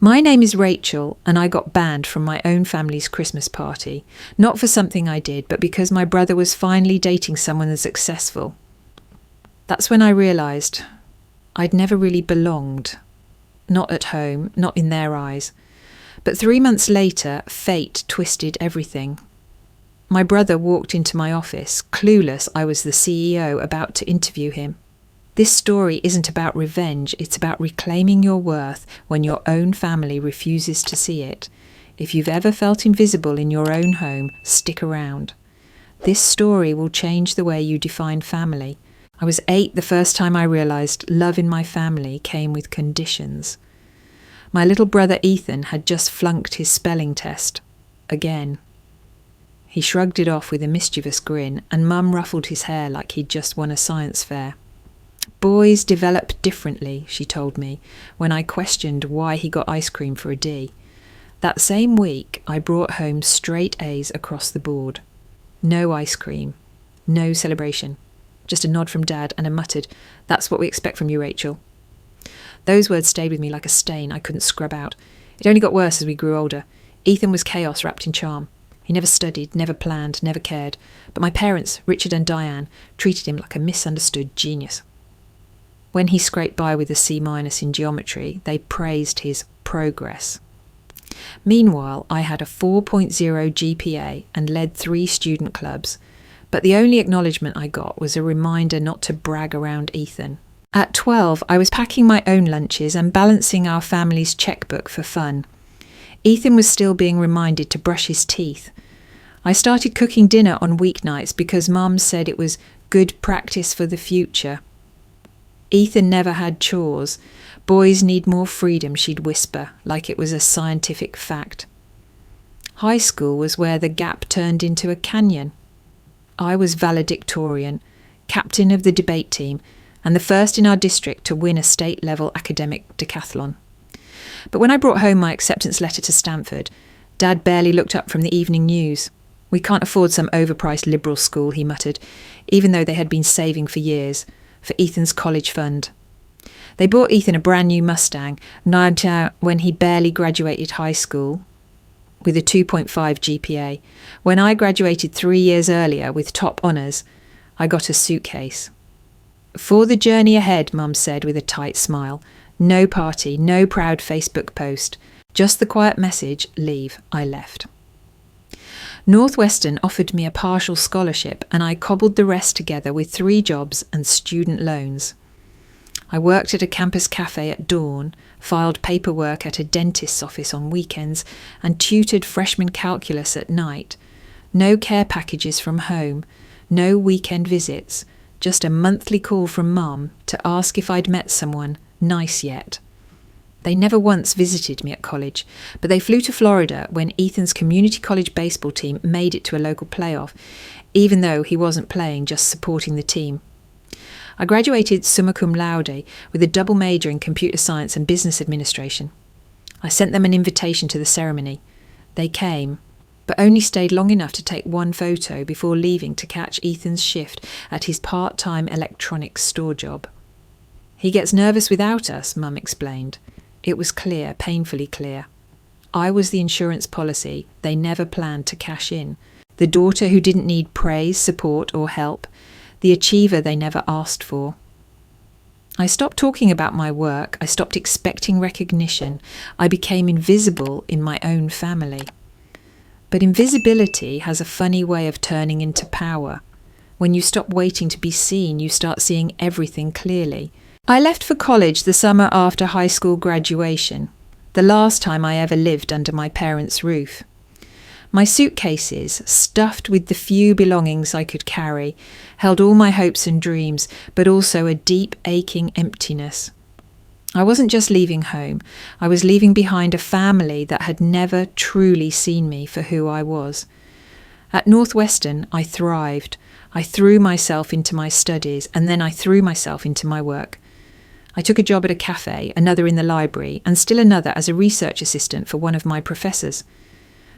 My name is Rachel, and I got banned from my own family's Christmas party, not for something I did, but because my brother was finally dating someone as successful. That's when I realised I'd never really belonged. Not at home, not in their eyes. But 3 months later, fate twisted everything. My brother walked into my office, clueless I was the CEO about to interview him. This story isn't about revenge, it's about reclaiming your worth when your own family refuses to see it. If you've ever felt invisible in your own home, stick around. This story will change the way you define family. I was 8 the first time I realised love in my family came with conditions. My little brother Ethan had just flunked his spelling test. Again. He shrugged it off with a mischievous grin, and Mum ruffled his hair like he'd just won a science fair. Boys develop differently, she told me, when I questioned why he got ice cream for a D. That same week, I brought home straight A's across the board. No ice cream. No celebration. Just a nod from Dad and a muttered, "That's what we expect from you, Rachel." Those words stayed with me like a stain I couldn't scrub out. It only got worse as we grew older. Ethan was chaos wrapped in charm. He never studied, never planned, never cared. But my parents, Richard and Diane, treated him like a misunderstood genius. When he scraped by with a C- in geometry, they praised his progress. Meanwhile, I had a 4.0 GPA and led 3 student clubs. But the only acknowledgement I got was a reminder not to brag around Ethan. At 12, I was packing my own lunches and balancing our family's checkbook for fun. Ethan was still being reminded to brush his teeth. I started cooking dinner on weeknights because Mum said it was good practice for the future. Ethan never had chores. Boys need more freedom, she'd whisper, like it was a scientific fact. High school was where the gap turned into a canyon. I was valedictorian, captain of the debate team, and the first in our district to win a state-level academic decathlon. But when I brought home my acceptance letter to Stanford, Dad barely looked up from the evening news. "We can't afford some overpriced liberal school," he muttered, even though they had been saving for years, for Ethan's college fund. They bought Ethan a brand new Mustang, when he barely graduated high school, with a 2.5 GPA. When I graduated 3 years earlier with top honours, I got a suitcase. "For the journey ahead," Mum said with a tight smile. No party, no proud Facebook post, just the quiet message, "Leave." I left. Northwestern offered me a partial scholarship, and I cobbled the rest together with 3 jobs and student loans. I worked at a campus cafe at dawn, filed paperwork at a dentist's office on weekends, and tutored freshman calculus at night. No care packages from home, no weekend visits, just a monthly call from Mum to ask if I'd met someone nice yet. They never once visited me at college, but they flew to Florida when Ethan's community college baseball team made it to a local playoff, even though he wasn't playing, just supporting the team. I graduated summa cum laude with a double major in computer science and business administration. I sent them an invitation to the ceremony. They came, but only stayed long enough to take 1 photo before leaving to catch Ethan's shift at his part-time electronics store job. "He gets nervous without us," Mum explained. It was clear, painfully clear. I was the insurance policy they never planned to cash in, the daughter who didn't need praise, support or help, the achiever they never asked for. I stopped talking about my work, I stopped expecting recognition, I became invisible in my own family. But invisibility has a funny way of turning into power. When you stop waiting to be seen, you start seeing everything clearly. I left for college the summer after high school graduation, the last time I ever lived under my parents' roof. My suitcases, stuffed with the few belongings I could carry, held all my hopes and dreams, but also a deep, aching emptiness. I wasn't just leaving home, I was leaving behind a family that had never truly seen me for who I was. At Northwestern, I thrived. I threw myself into my studies, and then I threw myself into my work. I took a job at a cafe, another in the library, and still another as a research assistant for one of my professors.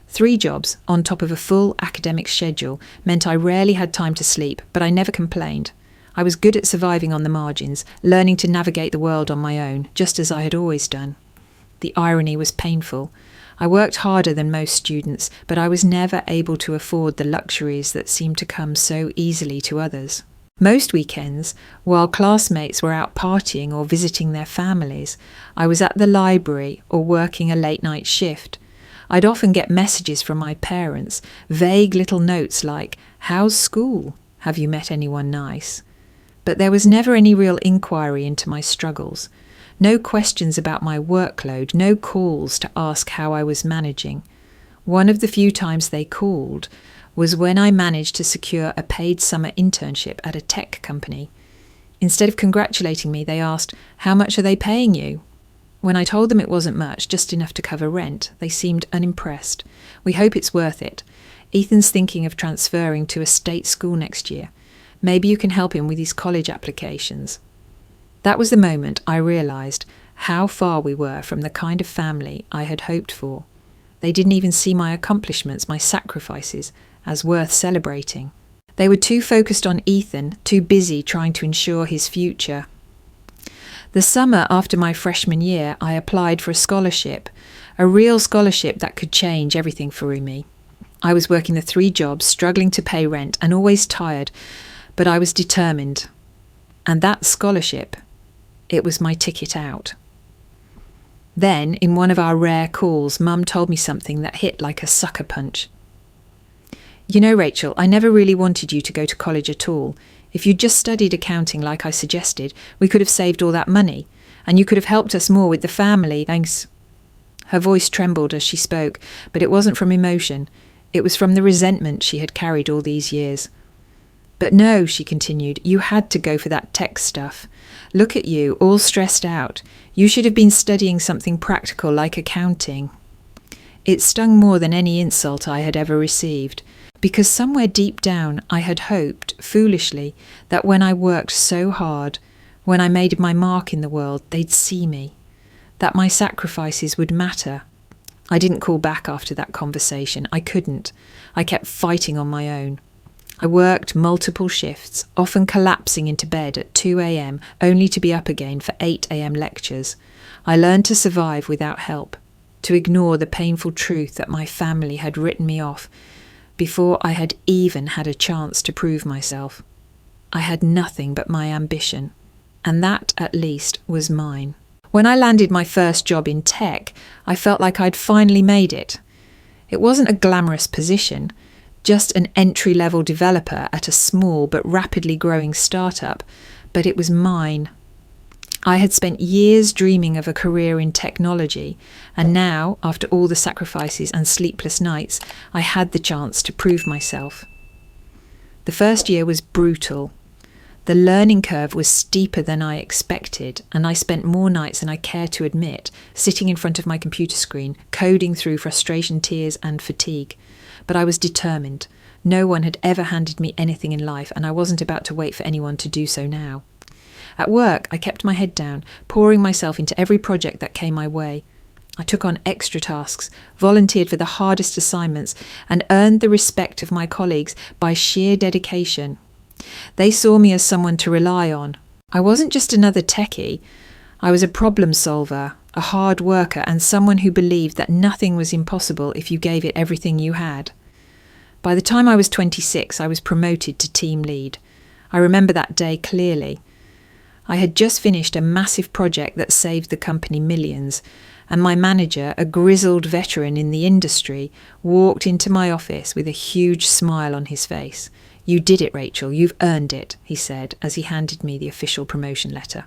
3 jobs, on top of a full academic schedule, meant I rarely had time to sleep, but I never complained. I was good at surviving on the margins, learning to navigate the world on my own, just as I had always done. The irony was painful. I worked harder than most students, but I was never able to afford the luxuries that seemed to come so easily to others. Most weekends, while classmates were out partying or visiting their families, I was at the library or working a late-night shift. I'd often get messages from my parents, vague little notes like, "How's school? Have you met anyone nice?" But there was never any real inquiry into my struggles. No questions about my workload, no calls to ask how I was managing. One of the few times they called was when I managed to secure a paid summer internship at a tech company. Instead of congratulating me, they asked, "How much are they paying you?" When I told them it wasn't much, just enough to cover rent, they seemed unimpressed. "We hope it's worth it. Ethan's thinking of transferring to a state school next year. Maybe you can help him with his college applications." That was the moment I realised how far we were from the kind of family I had hoped for. They didn't even see my accomplishments, my sacrifices, as worth celebrating. They were too focused on Ethan, too busy trying to ensure his future. The summer after my freshman year, I applied for a scholarship, a real scholarship that could change everything for me. I was working the 3 jobs, struggling to pay rent, and always tired, but I was determined. And that scholarship, it was my ticket out. Then, in one of our rare calls, Mum told me something that hit like a sucker punch. "You know, Rachel, I never really wanted you to go to college at all. If you'd just studied accounting like I suggested, we could have saved all that money, and you could have helped us more with the family, thanks." Her voice trembled as she spoke, but it wasn't from emotion. It was from the resentment she had carried all these years. "But no," she continued, "you had to go for that tech stuff. Look at you, all stressed out. You should have been studying something practical like accounting." It stung more than any insult I had ever received, because somewhere deep down I had hoped, foolishly, that when I worked so hard, when I made my mark in the world, they'd see me, that my sacrifices would matter. I didn't call back after that conversation. I couldn't. I kept fighting on my own. I worked multiple shifts, often collapsing into bed at 2 a.m, only to be up again for 8 a.m. lectures. I learned to survive without help, to ignore the painful truth that my family had written me off before I had even had a chance to prove myself. I had nothing but my ambition, and that, at least, was mine. When I landed my first job in tech, I felt like I'd finally made it. It wasn't a glamorous position, just an entry-level developer at a small but rapidly growing startup, but it was mine. I had spent years dreaming of a career in technology, and now, after all the sacrifices and sleepless nights, I had the chance to prove myself. The first year was brutal. The learning curve was steeper than I expected, and I spent more nights than I care to admit, sitting in front of my computer screen, coding through frustration, tears, and fatigue. But I was determined. No one had ever handed me anything in life, and I wasn't about to wait for anyone to do so now. At work, I kept my head down, pouring myself into every project that came my way. I took on extra tasks, volunteered for the hardest assignments, and earned the respect of my colleagues by sheer dedication. They saw me as someone to rely on. I wasn't just another techie. I was a problem solver, a hard worker, and someone who believed that nothing was impossible if you gave it everything you had. By the time I was 26, I was promoted to team lead. I remember that day clearly. I had just finished a massive project that saved the company millions, and my manager, a grizzled veteran in the industry, walked into my office with a huge smile on his face. "You did it, Rachel. You've earned it," he said as he handed me the official promotion letter.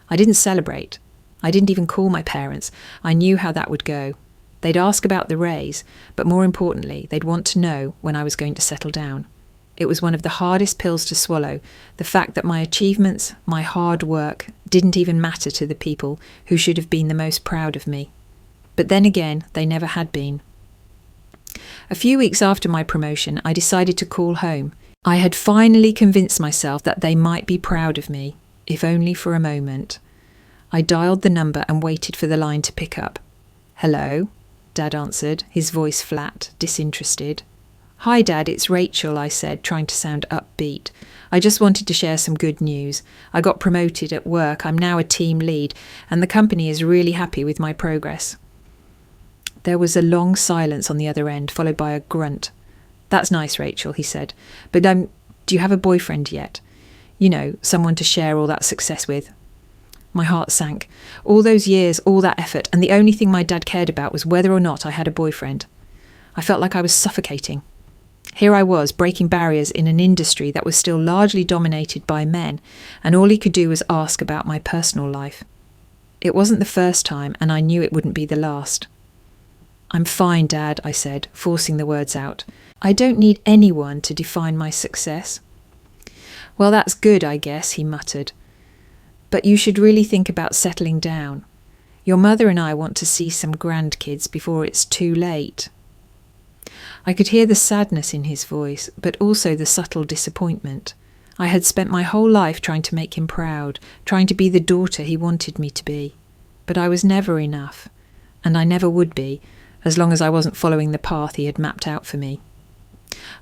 I didn't celebrate. I didn't even call my parents. I knew how that would go. They'd ask about the raise, but more importantly, they'd want to know when I was going to settle down. It was one of the hardest pills to swallow, the fact that my achievements, my hard work, didn't even matter to the people who should have been the most proud of me. But then again, they never had been. A few weeks after my promotion, I decided to call home. I had finally convinced myself that they might be proud of me, if only for a moment. I dialed the number and waited for the line to pick up. "Hello?" Dad answered, his voice flat, disinterested. "Hi, Dad, it's Rachel," I said, trying to sound upbeat. I just wanted to share some good news. I got promoted at work. I'm now a team lead, and the company is really happy with my progress." There was a long silence on the other end, followed by a grunt. "That's nice, Rachel," he said. "But do you have a boyfriend yet? You know, someone to share all that success with?" My heart sank. All those years, all that effort, and the only thing my dad cared about was whether or not I had a boyfriend. I felt like I was suffocating. Here I was, breaking barriers in an industry that was still largely dominated by men, and all he could do was ask about my personal life. It wasn't the first time, and I knew it wouldn't be the last. "I'm fine, Dad," I said, forcing the words out. "I don't need anyone to define my success." "Well, that's good, I guess," he muttered. "But you should really think about settling down. Your mother and I want to see some grandkids before it's too late." I could hear the sadness in his voice, but also the subtle disappointment. I had spent my whole life trying to make him proud, trying to be the daughter he wanted me to be. But I was never enough, and I never would be, as long as I wasn't following the path he had mapped out for me.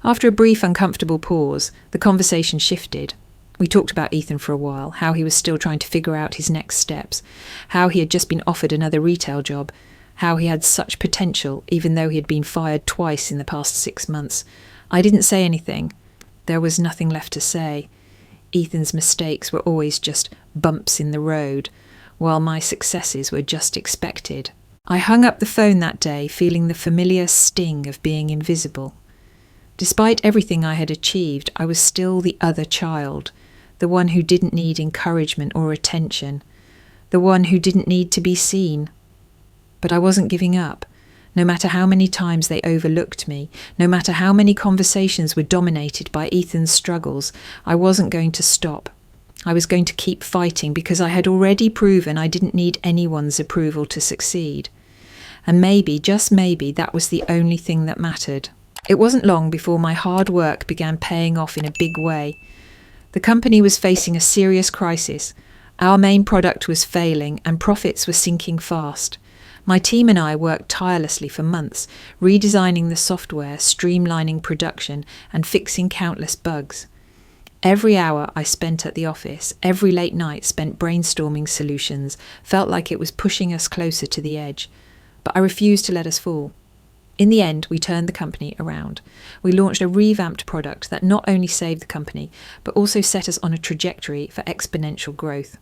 After a brief, uncomfortable pause, the conversation shifted. We talked about Ethan for a while, how he was still trying to figure out his next steps, how he had just been offered another retail job, how he had such potential even though he had been fired twice in the past 6 months. I didn't say anything. There was nothing left to say. Ethan's mistakes were always just bumps in the road, while my successes were just expected. I hung up the phone that day feeling the familiar sting of being invisible. Despite everything I had achieved, I was still the other child, the one who didn't need encouragement or attention, the one who didn't need to be seen. But I wasn't giving up. No matter how many times they overlooked me, no matter how many conversations were dominated by Ethan's struggles, I wasn't going to stop. I was going to keep fighting because I had already proven I didn't need anyone's approval to succeed. And maybe, just maybe, that was the only thing that mattered. It wasn't long before my hard work began paying off in a big way. The company was facing a serious crisis. Our main product was failing and profits were sinking fast. My team and I worked tirelessly for months, redesigning the software, streamlining production, and fixing countless bugs. Every hour I spent at the office, every late night spent brainstorming solutions, felt like it was pushing us closer to the edge. But I refused to let us fall. In the end, we turned the company around. We launched a revamped product that not only saved the company, but also set us on a trajectory for exponential growth.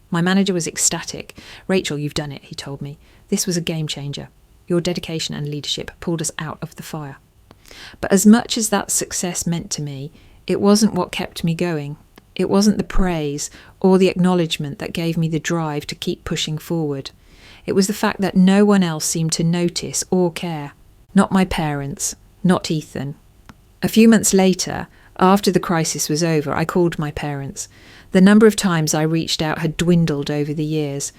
My manager was ecstatic. "Rachel, you've done it," he told me. "This was a game changer. Your dedication and leadership pulled us out of the fire." But as much as that success meant to me, it wasn't what kept me going. It wasn't the praise or the acknowledgement that gave me the drive to keep pushing forward. It was the fact that no one else seemed to notice or care. Not my parents, not Ethan. A few months later, after the crisis was over, I called my parents. The number of times I reached out had dwindled over the years.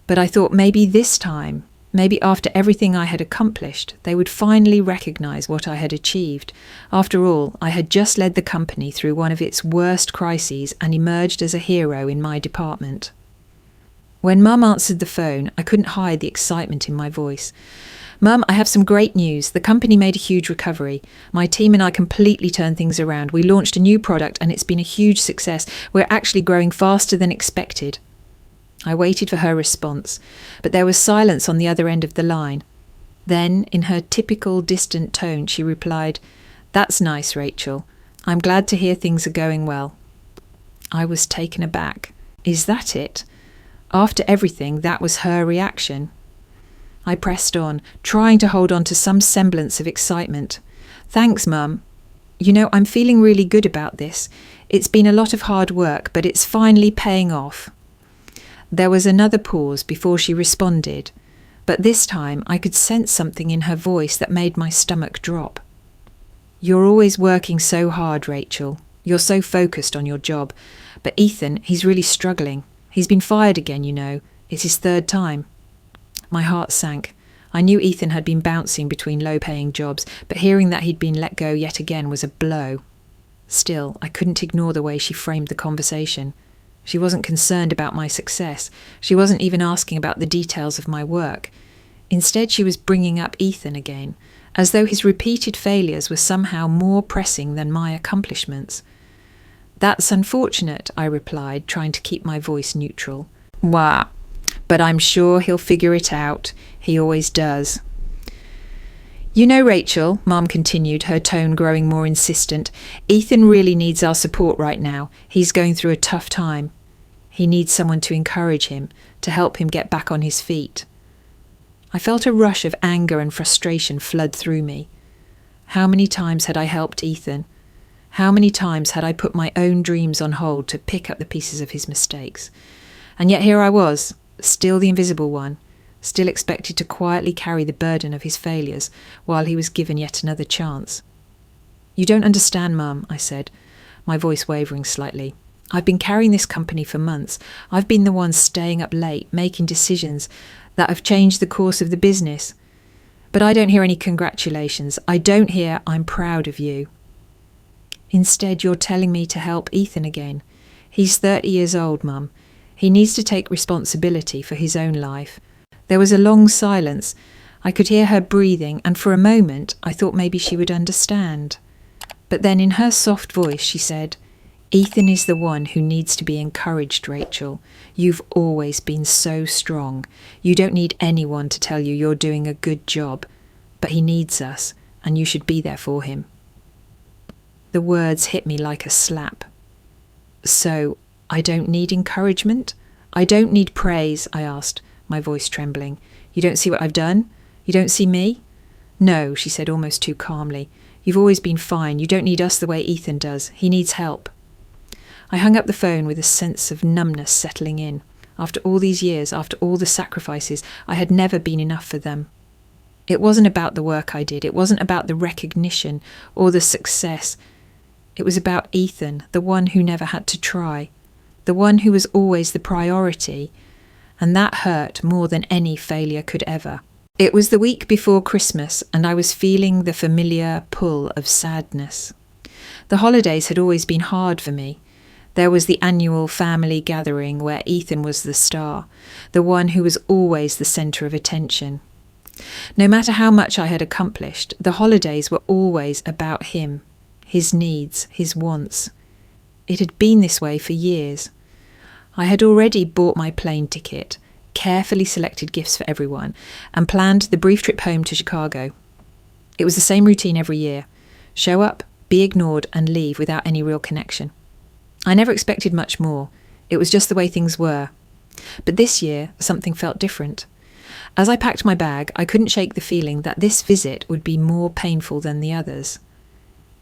But I thought maybe this time, maybe after everything I had accomplished, they would finally recognise what I had achieved. After all, I had just led the company through one of its worst crises and emerged as a hero in my department. When Mum answered the phone, I couldn't hide the excitement in my voice. "Mum, I have some great news. The company made a huge recovery. My team and I completely turned things around. We launched a new product and it's been a huge success. We're actually growing faster than expected." I waited for her response, but there was silence on the other end of the line. Then, in her typical distant tone, she replied, "That's nice, Rachel. I'm glad to hear things are going well." I was taken aback. Is that it? After everything, that was her reaction. I pressed on, trying to hold on to some semblance of excitement. "Thanks, Mum. You know, I'm feeling really good about this. It's been a lot of hard work, but it's finally paying off." There was another pause before she responded, but this time I could sense something in her voice that made my stomach drop. "You're always working so hard, Rachel. You're so focused on your job. But Ethan, he's really struggling. He's been fired again, you know. It's his 3rd time." My heart sank. I knew Ethan had been bouncing between low-paying jobs, but hearing that he'd been let go yet again was a blow. Still, I couldn't ignore the way she framed the conversation. She wasn't concerned about my success. She wasn't even asking about the details of my work. Instead, she was bringing up Ethan again, as though his repeated failures were somehow more pressing than my accomplishments. That's unfortunate, I replied, trying to keep my voice neutral. Wah, but I'm sure he'll figure it out. He always does. You know, Rachel, Mom continued, her tone growing more insistent, Ethan really needs our support right now. He's going through a tough time. He needs someone to encourage him, to help him get back on his feet. I felt a rush of anger and frustration flood through me. How many times had I helped Ethan? How many times had I put my own dreams on hold to pick up the pieces of his mistakes? And yet here I was, still the invisible one, still expected to quietly carry the burden of his failures while he was given yet another chance. You don't understand, Mum, I said, my voice wavering slightly. I've been carrying this company for months. I've been the one staying up late, making decisions that have changed the course of the business. But I don't hear any congratulations. I don't hear I'm proud of you. Instead, you're telling me to help Ethan again. He's 30 years old, Mum. He needs to take responsibility for his own life. There was a long silence. I could hear her breathing, and for a moment I thought maybe she would understand. But then in her soft voice she said, Ethan is the one who needs to be encouraged, Rachel. You've always been so strong. You don't need anyone to tell you you're doing a good job. But he needs us, and you should be there for him. The words hit me like a slap. So, I don't need encouragement? I don't need praise, I asked, my voice trembling. You don't see what I've done? You don't see me? No, she said almost too calmly. You've always been fine. You don't need us the way Ethan does. He needs help. I hung up the phone with a sense of numbness settling in. After all these years, after all the sacrifices, I had never been enough for them. It wasn't about the work I did. It wasn't about the recognition or the success. It was about Ethan, the one who never had to try, the one who was always the priority, and that hurt more than any failure could ever. It was the week before Christmas, and I was feeling the familiar pull of sadness. The holidays had always been hard for me. There was the annual family gathering where Ethan was the star, the one who was always the centre of attention. No matter how much I had accomplished, the holidays were always about him, his needs, his wants. It had been this way for years. I had already bought my plane ticket, carefully selected gifts for everyone, and planned the brief trip home to Chicago. It was the same routine every year. Show up, be ignored, and leave without any real connection. I never expected much more. It was just the way things were. But this year, something felt different. As I packed my bag, I couldn't shake the feeling that this visit would be more painful than the others.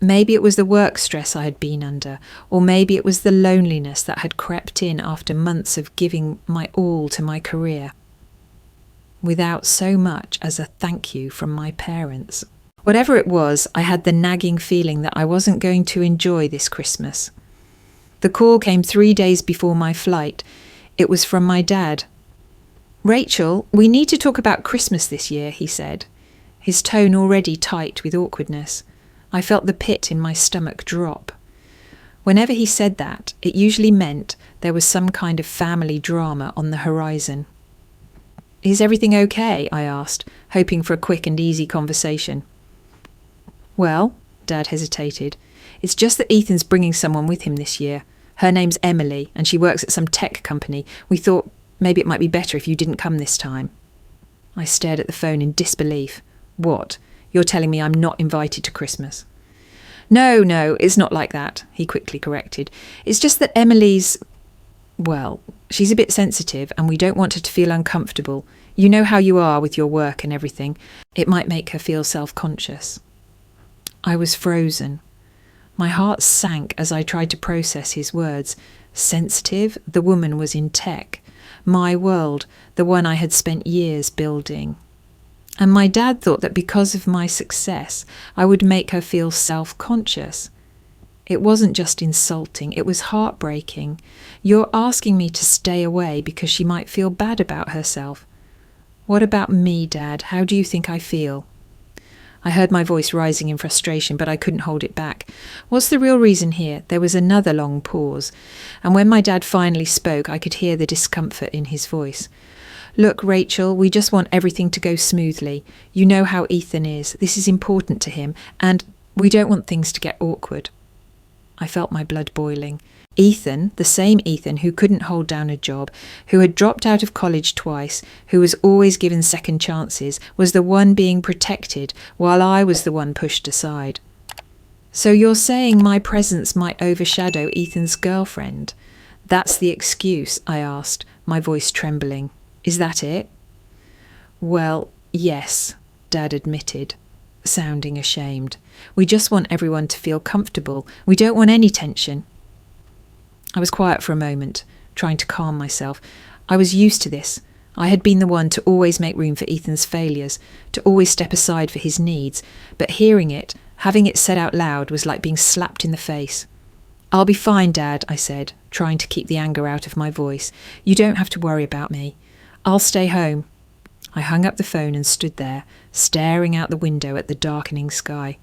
Maybe it was the work stress I had been under, or maybe it was the loneliness that had crept in after months of giving my all to my career, without so much as a thank you from my parents. Whatever it was, I had the nagging feeling that I wasn't going to enjoy this Christmas. The call came 3 days before my flight. It was from my dad. Rachel, we need to talk about Christmas this year, he said, his tone already tight with awkwardness. I felt the pit in my stomach drop. Whenever he said that, it usually meant there was some kind of family drama on the horizon. Is everything okay? I asked, hoping for a quick and easy conversation. Well, Dad hesitated. It's just that Ethan's bringing someone with him this year. Her name's Emily, and she works at some tech company. We thought maybe it might be better if you didn't come this time. I stared at the phone in disbelief. What? You're telling me I'm not invited to Christmas? No, it's not like that, he quickly corrected. It's just that Emily's... well, she's a bit sensitive and we don't want her to feel uncomfortable. You know how you are with your work and everything. It might make her feel self-conscious. I was frozen. My heart sank as I tried to process his words. Sensitive? The woman was in tech. My world, the one I had spent years building. And my dad thought that because of my success, I would make her feel self-conscious. It wasn't just insulting, it was heartbreaking. You're asking me to stay away because she might feel bad about herself. What about me, Dad? How do you think I feel? I heard my voice rising in frustration, but I couldn't hold it back. What's the real reason here? There was another long pause, and when my dad finally spoke, I could hear the discomfort in his voice. Look, Rachel, we just want everything to go smoothly. You know how Ethan is. This is important to him, and we don't want things to get awkward. I felt my blood boiling. Ethan, the same Ethan who couldn't hold down a job, who had dropped out of college twice, who was always given second chances, was the one being protected while I was the one pushed aside. So you're saying my presence might overshadow Ethan's girlfriend? That's the excuse, I asked, my voice trembling. Is that it? Well, yes, Dad admitted, sounding ashamed. We just want everyone to feel comfortable. We don't want any tension. I was quiet for a moment, trying to calm myself. I was used to this. I had been the one to always make room for Ethan's failures, to always step aside for his needs, but hearing it, having it said out loud, was like being slapped in the face. I'll be fine, Dad, I said, trying to keep the anger out of my voice. You don't have to worry about me. I'll stay home. I hung up the phone and stood there, staring out the window at the darkening sky.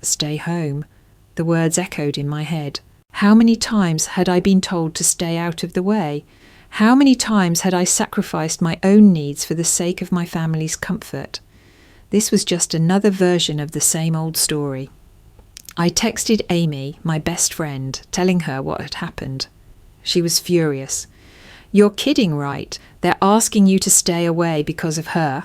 Stay home. The words echoed in my head. How many times had I been told to stay out of the way? How many times had I sacrificed my own needs for the sake of my family's comfort? This was just another version of the same old story. I texted Amy, my best friend, telling her what had happened. She was furious. You're kidding, right? They're asking you to stay away because of her.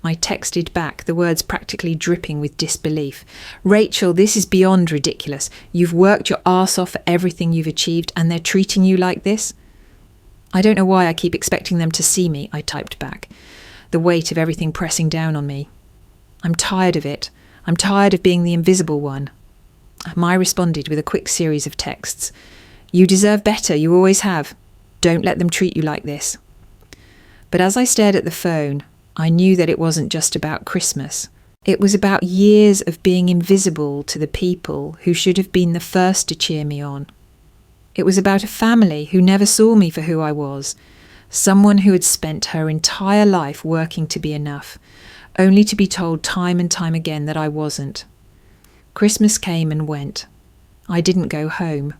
I texted back, the words practically dripping with disbelief. Rachel, this is beyond ridiculous. You've worked your arse off for everything you've achieved and they're treating you like this? I don't know why I keep expecting them to see me, I typed back, the weight of everything pressing down on me. I'm tired of it. I'm tired of being the invisible one. Mai responded with a quick series of texts. You deserve better, you always have. Don't let them treat you like this. But as I stared at the phone, I knew that it wasn't just about Christmas. It was about years of being invisible to the people who should have been the first to cheer me on. It was about a family who never saw me for who I was, someone who had spent her entire life working to be enough, only to be told time and time again that I wasn't. Christmas came and went. I didn't go home.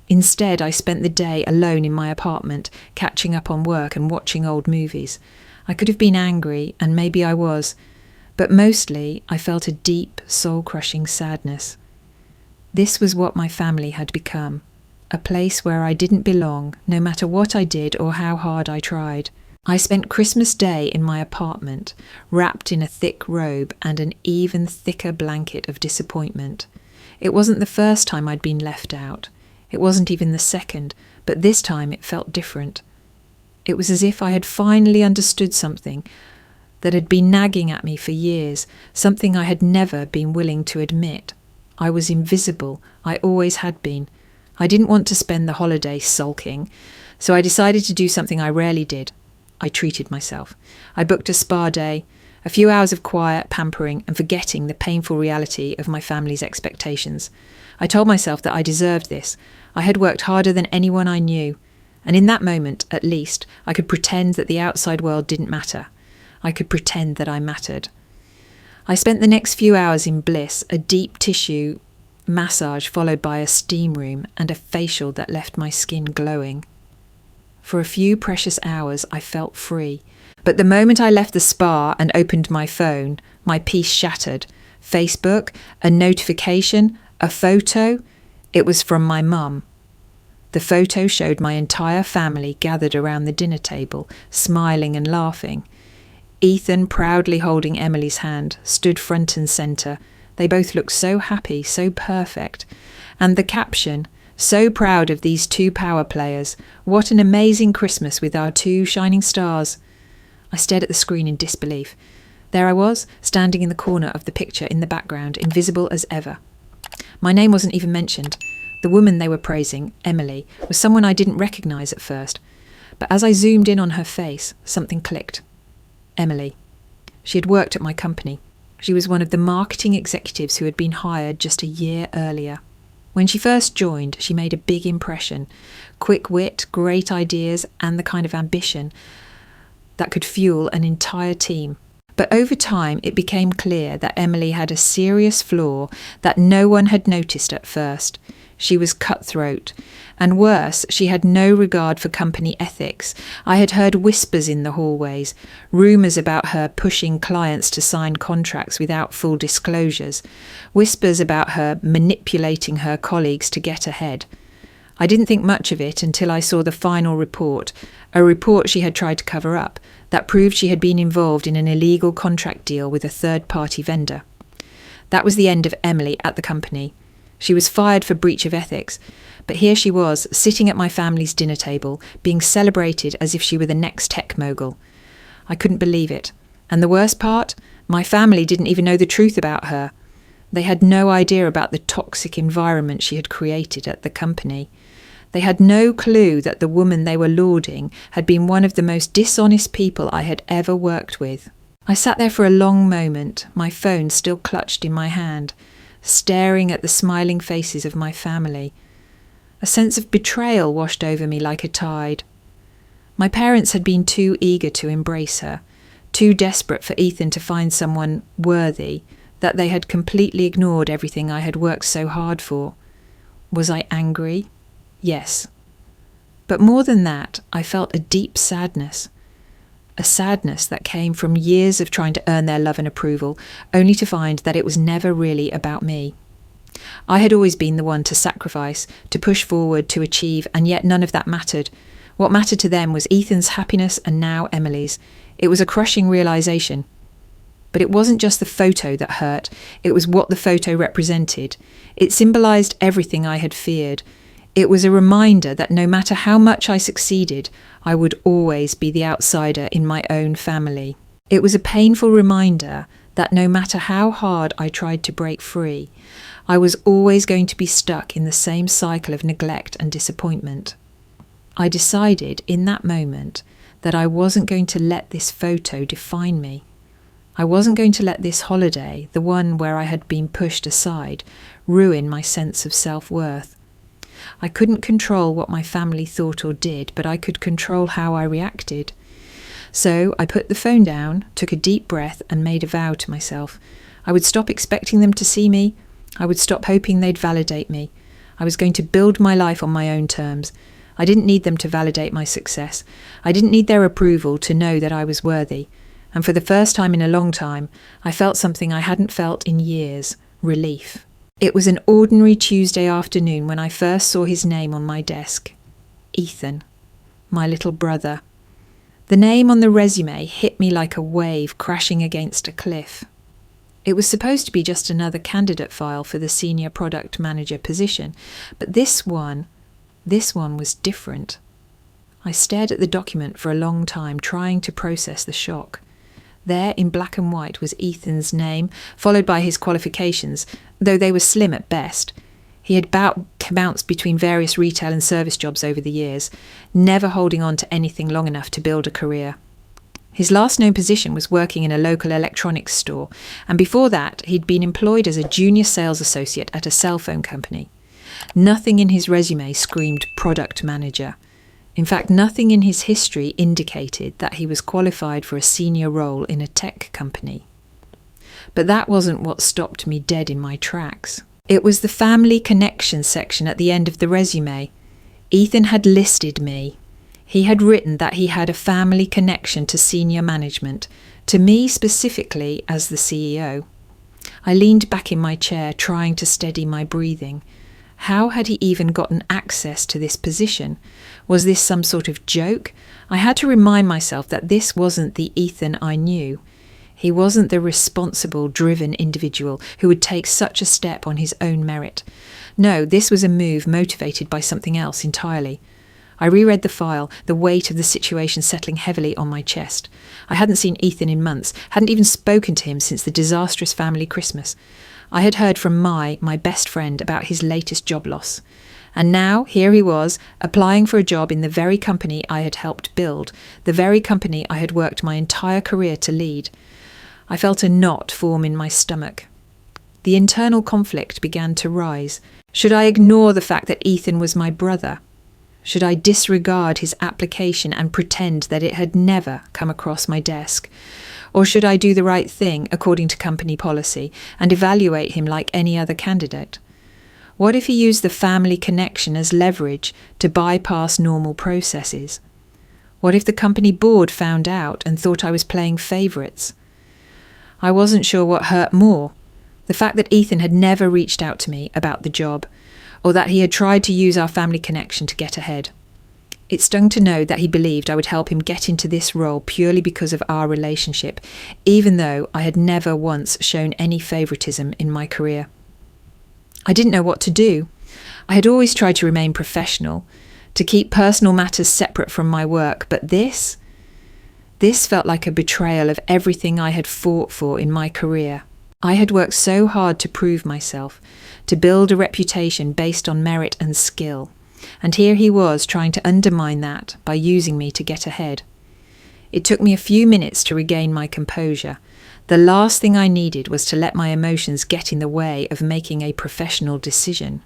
Instead, I spent the day alone in my apartment, catching up on work and watching old movies. I could have been angry, and maybe I was, but mostly I felt a deep, soul-crushing sadness. This was what my family had become, a place where I didn't belong, no matter what I did or how hard I tried. I spent Christmas Day in my apartment, wrapped in a thick robe and an even thicker blanket of disappointment. It wasn't the first time I'd been left out. It wasn't even the second, but this time it felt different. It was as if I had finally understood something that had been nagging at me for years, something I had never been willing to admit. I was invisible. I always had been. I didn't want to spend the holiday sulking, so I decided to do something I rarely did. I treated myself. I booked a spa day, a few hours of quiet, pampering, and forgetting the painful reality of my family's expectations. I told myself that I deserved this. I had worked harder than anyone I knew. And in that moment, at least, I could pretend that the outside world didn't matter. I could pretend that I mattered. I spent the next few hours in bliss, a deep tissue massage followed by a steam room and a facial that left my skin glowing. For a few precious hours, I felt free. But the moment I left the spa and opened my phone, my peace shattered. Facebook, a notification, a photo. It was from my mum. The photo showed my entire family gathered around the dinner table, smiling and laughing. Ethan, proudly holding Emily's hand, stood front and centre. They both looked so happy, so perfect. And the caption, so proud of these two power players. What an amazing Christmas with our two shining stars. I stared at the screen in disbelief. There I was, standing in the corner of the picture in the background, invisible as ever. My name wasn't even mentioned. The woman they were praising, Emily, was someone I didn't recognise at first. But as I zoomed in on her face, something clicked. Emily. She had worked at my company. She was one of the marketing executives who had been hired just a year earlier. When she first joined, she made a big impression. Quick wit, great ideas, and the kind of ambition that could fuel an entire team. But over time, it became clear that Emily had a serious flaw that no one had noticed at first. She was cutthroat. And worse, she had no regard for company ethics. I had heard whispers in the hallways, rumours about her pushing clients to sign contracts without full disclosures, whispers about her manipulating her colleagues to get ahead. I didn't think much of it until I saw the final report, a report she had tried to cover up, that proved she had been involved in an illegal contract deal with a third-party vendor. That was the end of Emily at the company. She was fired for breach of ethics, but here she was, sitting at my family's dinner table, being celebrated as if she were the next tech mogul. I couldn't believe it. And the worst part? My family didn't even know the truth about her. They had no idea about the toxic environment she had created at the company. They had no clue that the woman they were lauding had been one of the most dishonest people I had ever worked with. I sat there for a long moment, my phone still clutched in my hand, staring at the smiling faces of my family. A sense of betrayal washed over me like a tide. My parents had been too eager to embrace her, too desperate for Ethan to find someone worthy, that they had completely ignored everything I had worked so hard for. Was I angry? Yes. But more than that, I felt a deep sadness. A sadness that came from years of trying to earn their love and approval, only to find that it was never really about me. I had always been the one to sacrifice, to push forward, to achieve, and yet none of that mattered. What mattered to them was Ethan's happiness and now Emily's. It was a crushing realisation. But it wasn't just the photo that hurt, it was what the photo represented. It symbolised everything I had feared. It was a reminder that no matter how much I succeeded, I would always be the outsider in my own family. It was a painful reminder that no matter how hard I tried to break free, I was always going to be stuck in the same cycle of neglect and disappointment. I decided in that moment that I wasn't going to let this photo define me. I wasn't going to let this holiday, the one where I had been pushed aside, ruin my sense of self-worth. I couldn't control what my family thought or did, but I could control how I reacted. So I put the phone down, took a deep breath, and made a vow to myself. I would stop expecting them to see me. I would stop hoping they'd validate me. I was going to build my life on my own terms. I didn't need them to validate my success. I didn't need their approval to know that I was worthy. And for the first time in a long time, I felt something I hadn't felt in years: relief. It was an ordinary Tuesday afternoon when I first saw his name on my desk. Ethan, my little brother. The name on the resume hit me like a wave crashing against a cliff. It was supposed to be just another candidate file for the senior product manager position, but this one was different. I stared at the document for a long time, trying to process the shock. There, in black and white, was Ethan's name, followed by his qualifications, though they were slim at best. He had bounced between various retail and service jobs over the years, never holding on to anything long enough to build a career. His last known position was working in a local electronics store, and before that he'd been employed as a junior sales associate at a cell phone company. Nothing in his resume screamed product manager. In fact, nothing in his history indicated that he was qualified for a senior role in a tech company. But that wasn't what stopped me dead in my tracks. It was the family connection section at the end of the resume. Ethan had listed me. He had written that he had a family connection to senior management, to me specifically as the CEO. I leaned back in my chair, trying to steady my breathing. How had he even gotten access to this position? Was this some sort of joke? I had to remind myself that this wasn't the Ethan I knew. He wasn't the responsible, driven individual who would take such a step on his own merit. No, this was a move motivated by something else entirely. I reread the file, the weight of the situation settling heavily on my chest. I hadn't seen Ethan in months, hadn't even spoken to him since the disastrous family Christmas. I had heard from my best friend, about his latest job loss. And now, here he was, applying for a job in the very company I had helped build, the very company I had worked my entire career to lead. I felt a knot form in my stomach. The internal conflict began to rise. Should I ignore the fact that Ethan was my brother? Should I disregard his application and pretend that it had never come across my desk? Or should I do the right thing according to company policy and evaluate him like any other candidate? What if he used the family connection as leverage to bypass normal processes? What if the company board found out and thought I was playing favourites? I wasn't sure what hurt more, the fact that Ethan had never reached out to me about the job, or that he had tried to use our family connection to get ahead. It stung to know that he believed I would help him get into this role purely because of our relationship, even though I had never once shown any favouritism in my career. I didn't know what to do. I had always tried to remain professional, to keep personal matters separate from my work, but this felt like a betrayal of everything I had fought for in my career. I had worked so hard to prove myself, to build a reputation based on merit and skill, and here he was trying to undermine that by using me to get ahead. It took me a few minutes to regain my composure. The last thing I needed was to let my emotions get in the way of making a professional decision.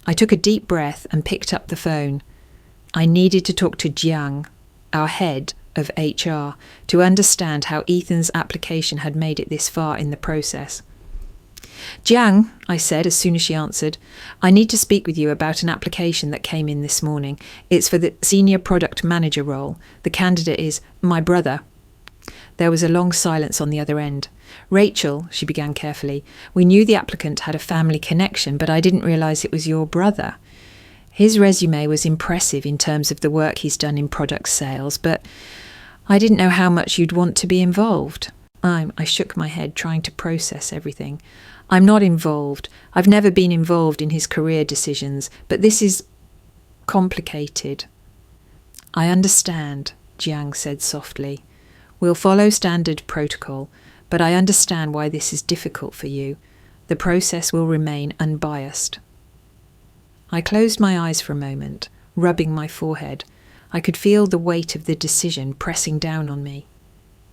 I took a deep breath and picked up the phone. I needed to talk to Jiang, our head of HR, to understand how Ethan's application had made it this far in the process. Jiang, I said as soon as she answered, I need to speak with you about an application that came in this morning. It's for the senior product manager role. The candidate is my brother. There was a long silence on the other end. Rachel, she began carefully, we knew the applicant had a family connection, but I didn't realise it was your brother. His resume was impressive in terms of the work he's done in product sales, but I didn't know how much you'd want to be involved. I shook my head, trying to process everything. I'm not involved. I've never been involved in his career decisions, but this is complicated. I understand, Jiang said softly. We'll follow standard protocol, but I understand why this is difficult for you. The process will remain unbiased. I closed my eyes for a moment, rubbing my forehead. I could feel the weight of the decision pressing down on me.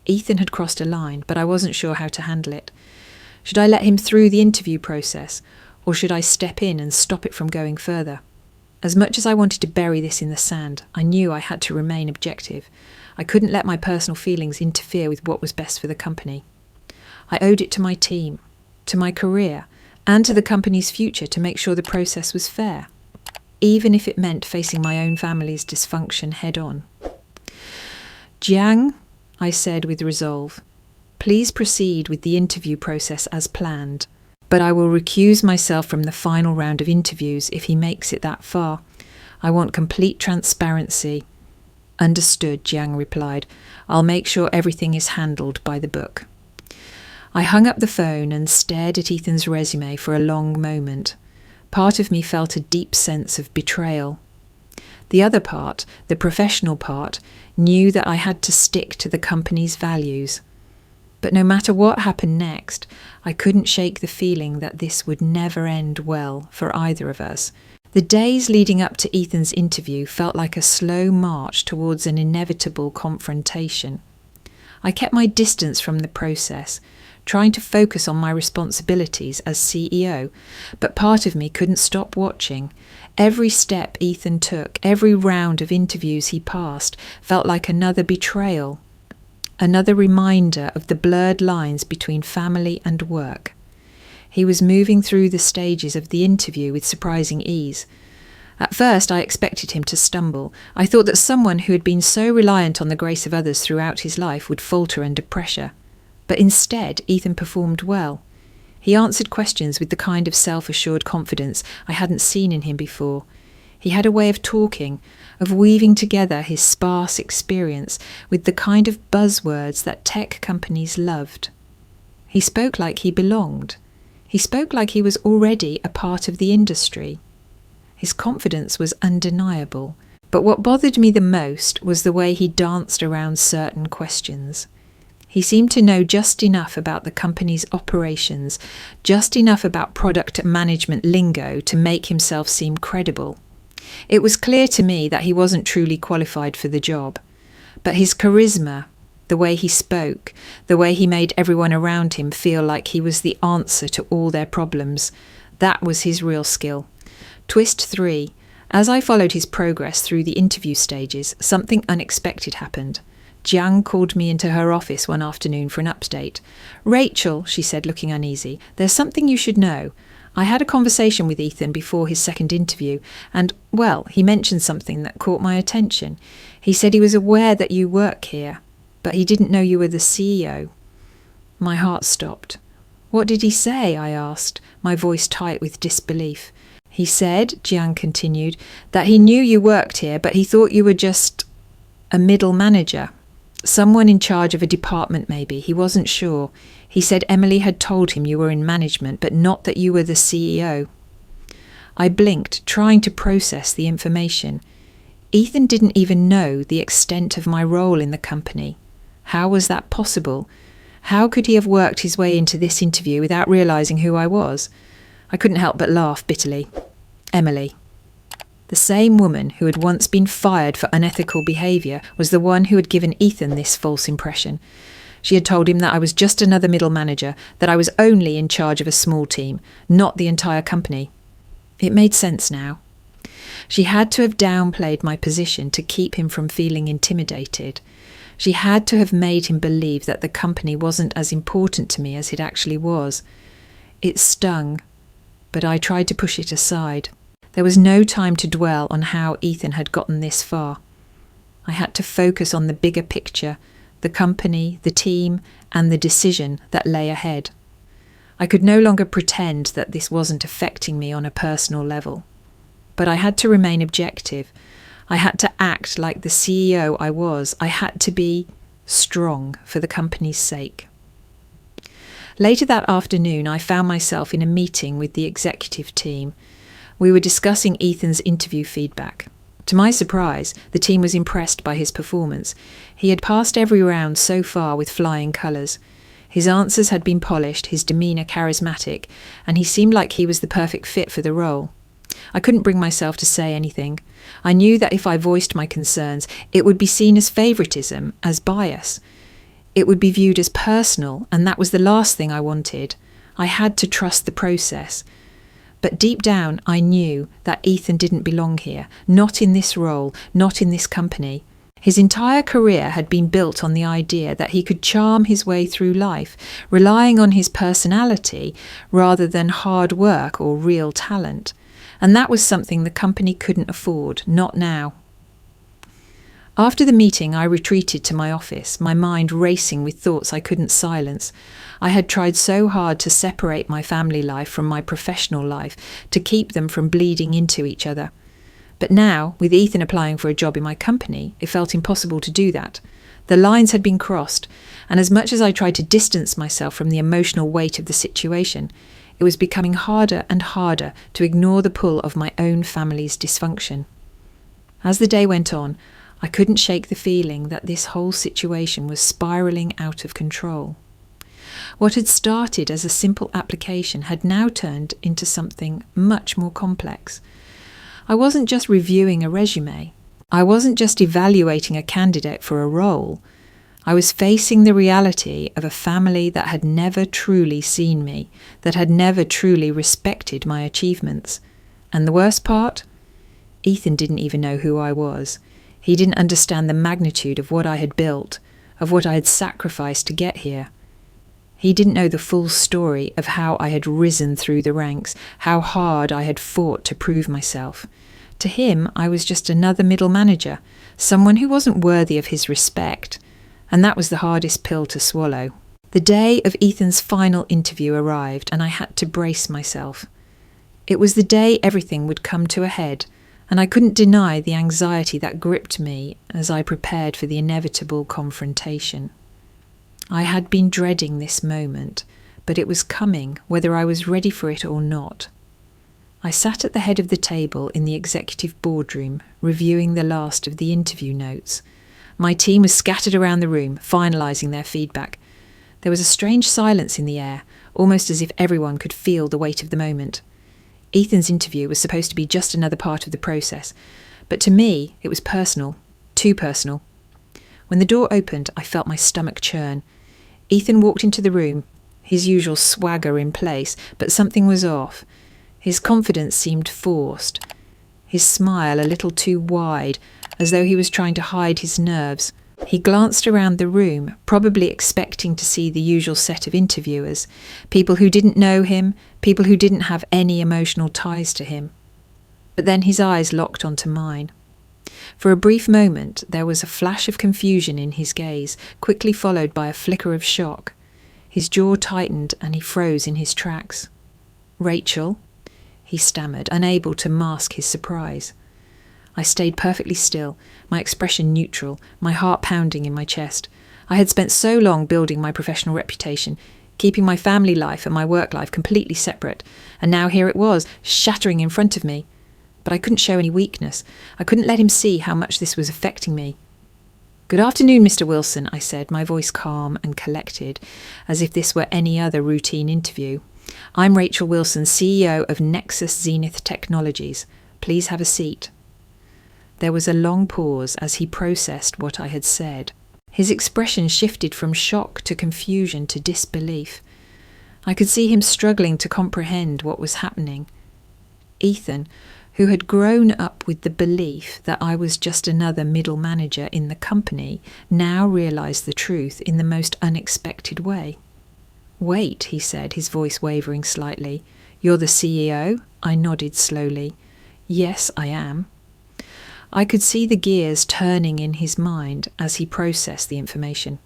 Ethan had crossed a line, but I wasn't sure how to handle it. Should I let him through the interview process, or should I step in and stop it from going further? As much as I wanted to bury this in the sand, I knew I had to remain objective. I couldn't let my personal feelings interfere with what was best for the company. I owed it to my team, to my career, and to the company's future to make sure the process was fair, even if it meant facing my own family's dysfunction head-on. Jiang, I said with resolve, please proceed with the interview process as planned, but I will recuse myself from the final round of interviews if he makes it that far. I want complete transparency. Understood, Jiang replied. I'll make sure everything is handled by the book. I hung up the phone and stared at Ethan's resume for a long moment. Part of me felt a deep sense of betrayal. The other part, the professional part, knew that I had to stick to the company's values. But no matter what happened next, I couldn't shake the feeling that this would never end well for either of us. The days leading up to Ethan's interview felt like a slow march towards an inevitable confrontation. I kept my distance from the process, trying to focus on my responsibilities as CEO, but part of me couldn't stop watching. Every step Ethan took, every round of interviews he passed, felt like another betrayal, another reminder of the blurred lines between family and work. He was moving through the stages of the interview with surprising ease. At first, I expected him to stumble. I thought that someone who had been so reliant on the grace of others throughout his life would falter under pressure. But instead, Ethan performed well. He answered questions with the kind of self-assured confidence I hadn't seen in him before. He had a way of talking, of weaving together his sparse experience with the kind of buzzwords that tech companies loved. He spoke like he belonged. He spoke like he was already a part of the industry. His confidence was undeniable, but what bothered me the most was the way he danced around certain questions. He seemed to know just enough about the company's operations, just enough about product management lingo to make himself seem credible. It was clear to me that he wasn't truly qualified for the job, but his charisma, the way he spoke, the way he made everyone around him feel like he was the answer to all their problems, that was his real skill. Twist 3. As I followed his progress through the interview stages, something unexpected happened. Jiang called me into her office one afternoon for an update. "Rachel," she said, looking uneasy, "there's something you should know. I had a conversation with Ethan before his second interview, and, well, he mentioned something that caught my attention. He said he was aware that you work here, but he didn't know you were the CEO. My heart stopped. What did he say? I asked, my voice tight with disbelief. He said, Jiang continued, that he knew you worked here, but he thought you were just a middle manager. Someone in charge of a department, maybe. He wasn't sure. He said Emily had told him you were in management, but not that you were the CEO. I blinked, trying to process the information. Ethan didn't even know the extent of my role in the company. How was that possible? How could he have worked his way into this interview without realising who I was? I couldn't help but laugh bitterly. Emily. The same woman who had once been fired for unethical behaviour was the one who had given Ethan this false impression. She had told him that I was just another middle manager, that I was only in charge of a small team, not the entire company. It made sense now. She had to have downplayed my position to keep him from feeling intimidated. She had to have made him believe that the company wasn't as important to me as it actually was. It stung, but I tried to push it aside. There was no time to dwell on how Ethan had gotten this far. I had to focus on the bigger picture, the company, the team, and the decision that lay ahead. I could no longer pretend that this wasn't affecting me on a personal level. But I had to remain objective. I had to act like the CEO I was. I had to be strong for the company's sake. Later that afternoon, I found myself in a meeting with the executive team. We were discussing Ethan's interview feedback. To my surprise, the team was impressed by his performance. He had passed every round so far with flying colours. His answers had been polished, his demeanour charismatic, and he seemed like he was the perfect fit for the role. I couldn't bring myself to say anything. I knew that if I voiced my concerns, it would be seen as favouritism, as bias. It would be viewed as personal, and that was the last thing I wanted. I had to trust the process. But deep down, I knew that Ethan didn't belong here, not in this role, not in this company. His entire career had been built on the idea that he could charm his way through life, relying on his personality rather than hard work or real talent. And that was something the company couldn't afford, not now. After the meeting, I retreated to my office, my mind racing with thoughts I couldn't silence. I had tried so hard to separate my family life from my professional life, to keep them from bleeding into each other. But now, with Ethan applying for a job in my company, it felt impossible to do that. The lines had been crossed, and as much as I tried to distance myself from the emotional weight of the situation, it was becoming harder and harder to ignore the pull of my own family's dysfunction. As the day went on, I couldn't shake the feeling that this whole situation was spiralling out of control. What had started as a simple application had now turned into something much more complex. I wasn't just reviewing a resume. I wasn't just evaluating a candidate for a role. I was facing the reality of a family that had never truly seen me, that had never truly respected my achievements. And the worst part? Ethan didn't even know who I was. He didn't understand the magnitude of what I had built, of what I had sacrificed to get here. He didn't know the full story of how I had risen through the ranks, how hard I had fought to prove myself. To him, I was just another middle manager, someone who wasn't worthy of his respect, and that was the hardest pill to swallow. The day of Ethan's final interview arrived, and I had to brace myself. It was the day everything would come to a head, and I couldn't deny the anxiety that gripped me as I prepared for the inevitable confrontation. I had been dreading this moment, but it was coming whether I was ready for it or not. I sat at the head of the table in the executive boardroom, reviewing the last of the interview notes. My team was scattered around the room, finalising their feedback. There was a strange silence in the air, almost as if everyone could feel the weight of the moment. Ethan's interview was supposed to be just another part of the process, but to me it was personal, too personal. When the door opened, I felt my stomach churn. Ethan walked into the room, his usual swagger in place, but something was off. His confidence seemed forced, his smile a little too wide, as though he was trying to hide his nerves. He glanced around the room, probably expecting to see the usual set of interviewers, people who didn't know him, people who didn't have any emotional ties to him. But then his eyes locked onto mine. For a brief moment, there was a flash of confusion in his gaze, quickly followed by a flicker of shock. His jaw tightened and he froze in his tracks. "Rachel?" he stammered, unable to mask his surprise. I stayed perfectly still, my expression neutral, my heart pounding in my chest. I had spent so long building my professional reputation, keeping my family life and my work life completely separate, and now here it was, shattering in front of me. But I couldn't show any weakness. I couldn't let him see how much this was affecting me. "Good afternoon, Mr. Wilson," I said, my voice calm and collected, as if this were any other routine interview. "I'm Rachel Wilson, CEO of Nexus Zenith Technologies. Please have a seat." There was a long pause as he processed what I had said. His expression shifted from shock to confusion to disbelief. I could see him struggling to comprehend what was happening. Ethan, who had grown up with the belief that I was just another middle manager in the company, now realised the truth in the most unexpected way. "Wait," he said, his voice wavering slightly. "You're the CEO?" I nodded slowly. "Yes, I am." I could see the gears turning in his mind as he processed the information.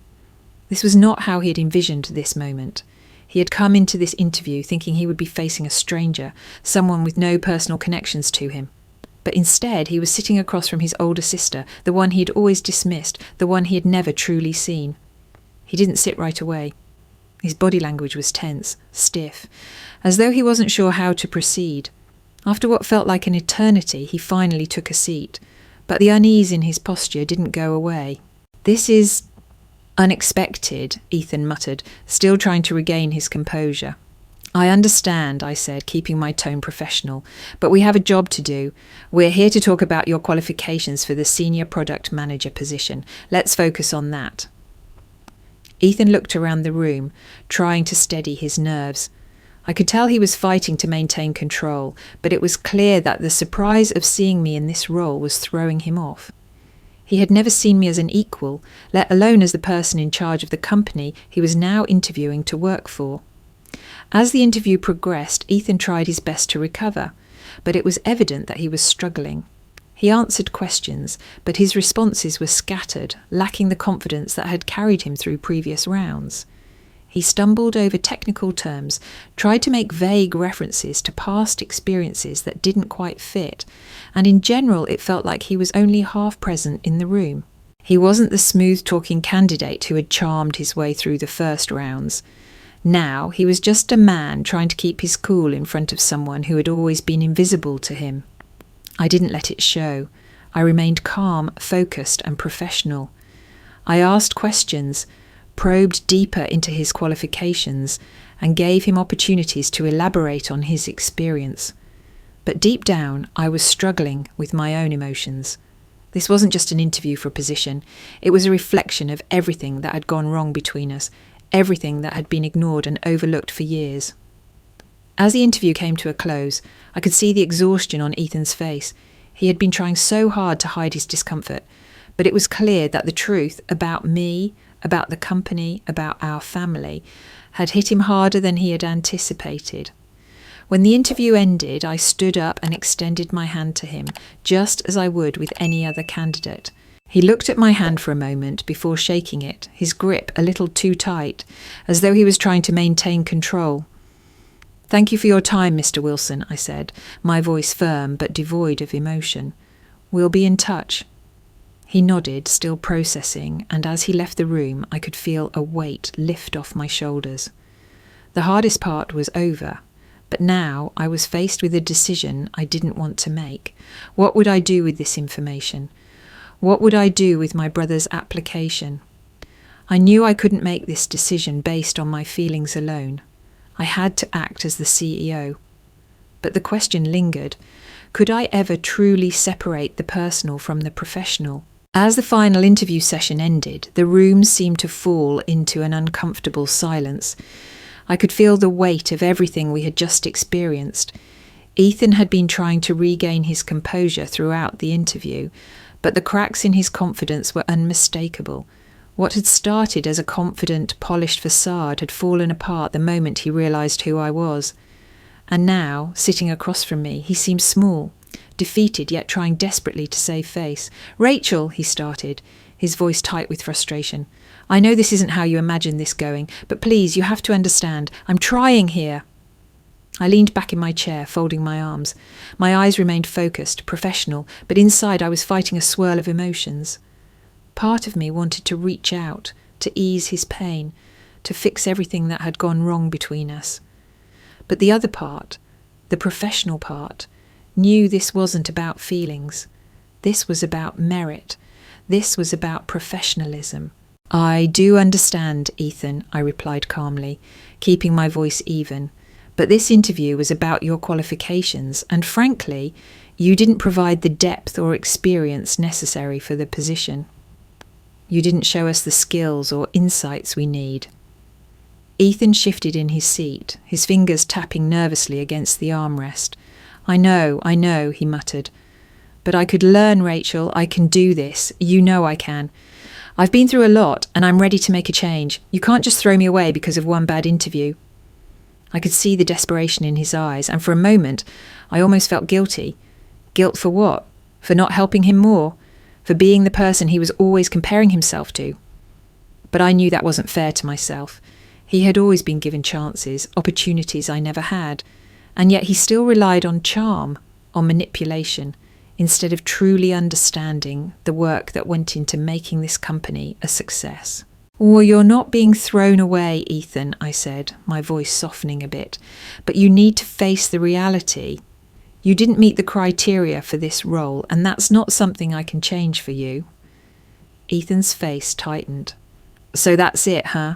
This was not how he had envisioned this moment. He had come into this interview thinking he would be facing a stranger, someone with no personal connections to him. But instead, he was sitting across from his older sister, the one he had always dismissed, the one he had never truly seen. He didn't sit right away. His body language was tense, stiff, as though he wasn't sure how to proceed. After what felt like an eternity, he finally took a seat, but the unease in his posture didn't go away. "This is unexpected," Ethan muttered, still trying to regain his composure. "I understand," I said, keeping my tone professional, "but we have a job to do. We're here to talk about your qualifications for the senior product manager position. Let's focus on that." Ethan looked around the room, trying to steady his nerves. I could tell he was fighting to maintain control, but it was clear that the surprise of seeing me in this role was throwing him off. He had never seen me as an equal, let alone as the person in charge of the company he was now interviewing to work for. As the interview progressed, Ethan tried his best to recover, but it was evident that he was struggling. He answered questions, but his responses were scattered, lacking the confidence that had carried him through previous rounds. He stumbled over technical terms, tried to make vague references to past experiences that didn't quite fit, and in general it felt like he was only half present in the room. He wasn't the smooth-talking candidate who had charmed his way through the first rounds. Now he was just a man trying to keep his cool in front of someone who had always been invisible to him. I didn't let it show. I remained calm, focused, and professional. I asked questions, probed deeper into his qualifications, and gave him opportunities to elaborate on his experience. But deep down, I was struggling with my own emotions. This wasn't just an interview for a position. It was a reflection of everything that had gone wrong between us, everything that had been ignored and overlooked for years. As the interview came to a close, I could see the exhaustion on Ethan's face. He had been trying so hard to hide his discomfort, but it was clear that the truth about me, about the company, about our family, had hit him harder than he had anticipated. When the interview ended, I stood up and extended my hand to him, just as I would with any other candidate. He looked at my hand for a moment before shaking it, his grip a little too tight, as though he was trying to maintain control. "Thank you for your time, Mr. Wilson," I said, my voice firm but devoid of emotion. "We'll be in touch." He nodded, still processing, and as he left the room, I could feel a weight lift off my shoulders. The hardest part was over, but now I was faced with a decision I didn't want to make. What would I do with this information? What would I do with my brother's application? I knew I couldn't make this decision based on my feelings alone. I had to act as the CEO. But the question lingered. Could I ever truly separate the personal from the professional? As the final interview session ended, the room seemed to fall into an uncomfortable silence. I could feel the weight of everything we had just experienced. Ethan had been trying to regain his composure throughout the interview, but the cracks in his confidence were unmistakable. What had started as a confident, polished facade had fallen apart the moment he realised who I was. And now, sitting across from me, he seemed small, defeated yet trying desperately to save face. "Rachel," he started, his voice tight with frustration. "I know this isn't how you imagined this going, but please, you have to understand. I'm trying here." I leaned back in my chair, folding my arms. My eyes remained focused, professional, but inside I was fighting a swirl of emotions. Part of me wanted to reach out, to ease his pain, to fix everything that had gone wrong between us. But the other part, the professional part, knew this wasn't about feelings. This was about merit. This was about professionalism. "I do understand, Ethan," I replied calmly, keeping my voice even. "But this interview was about your qualifications, and frankly, you didn't provide the depth or experience necessary for the position. You didn't show us the skills or insights we need." Ethan shifted in his seat, his fingers tapping nervously against the armrest. I know, he muttered. "But I could learn, Rachel. I can do this. You know I can. I've been through a lot, and I'm ready to make a change. You can't just throw me away because of one bad interview." I could see the desperation in his eyes, and for a moment, I almost felt guilty. Guilt for what? For not helping him more? For being the person he was always comparing himself to? But I knew that wasn't fair to myself. He had always been given chances, opportunities I never had, and yet he still relied on charm, on manipulation, instead of truly understanding the work that went into making this company a success. "Well, you're not being thrown away, Ethan," I said, my voice softening a bit, "but you need to face the reality. You didn't meet the criteria for this role, and that's not something I can change for you." Ethan's face tightened. "So that's it, huh?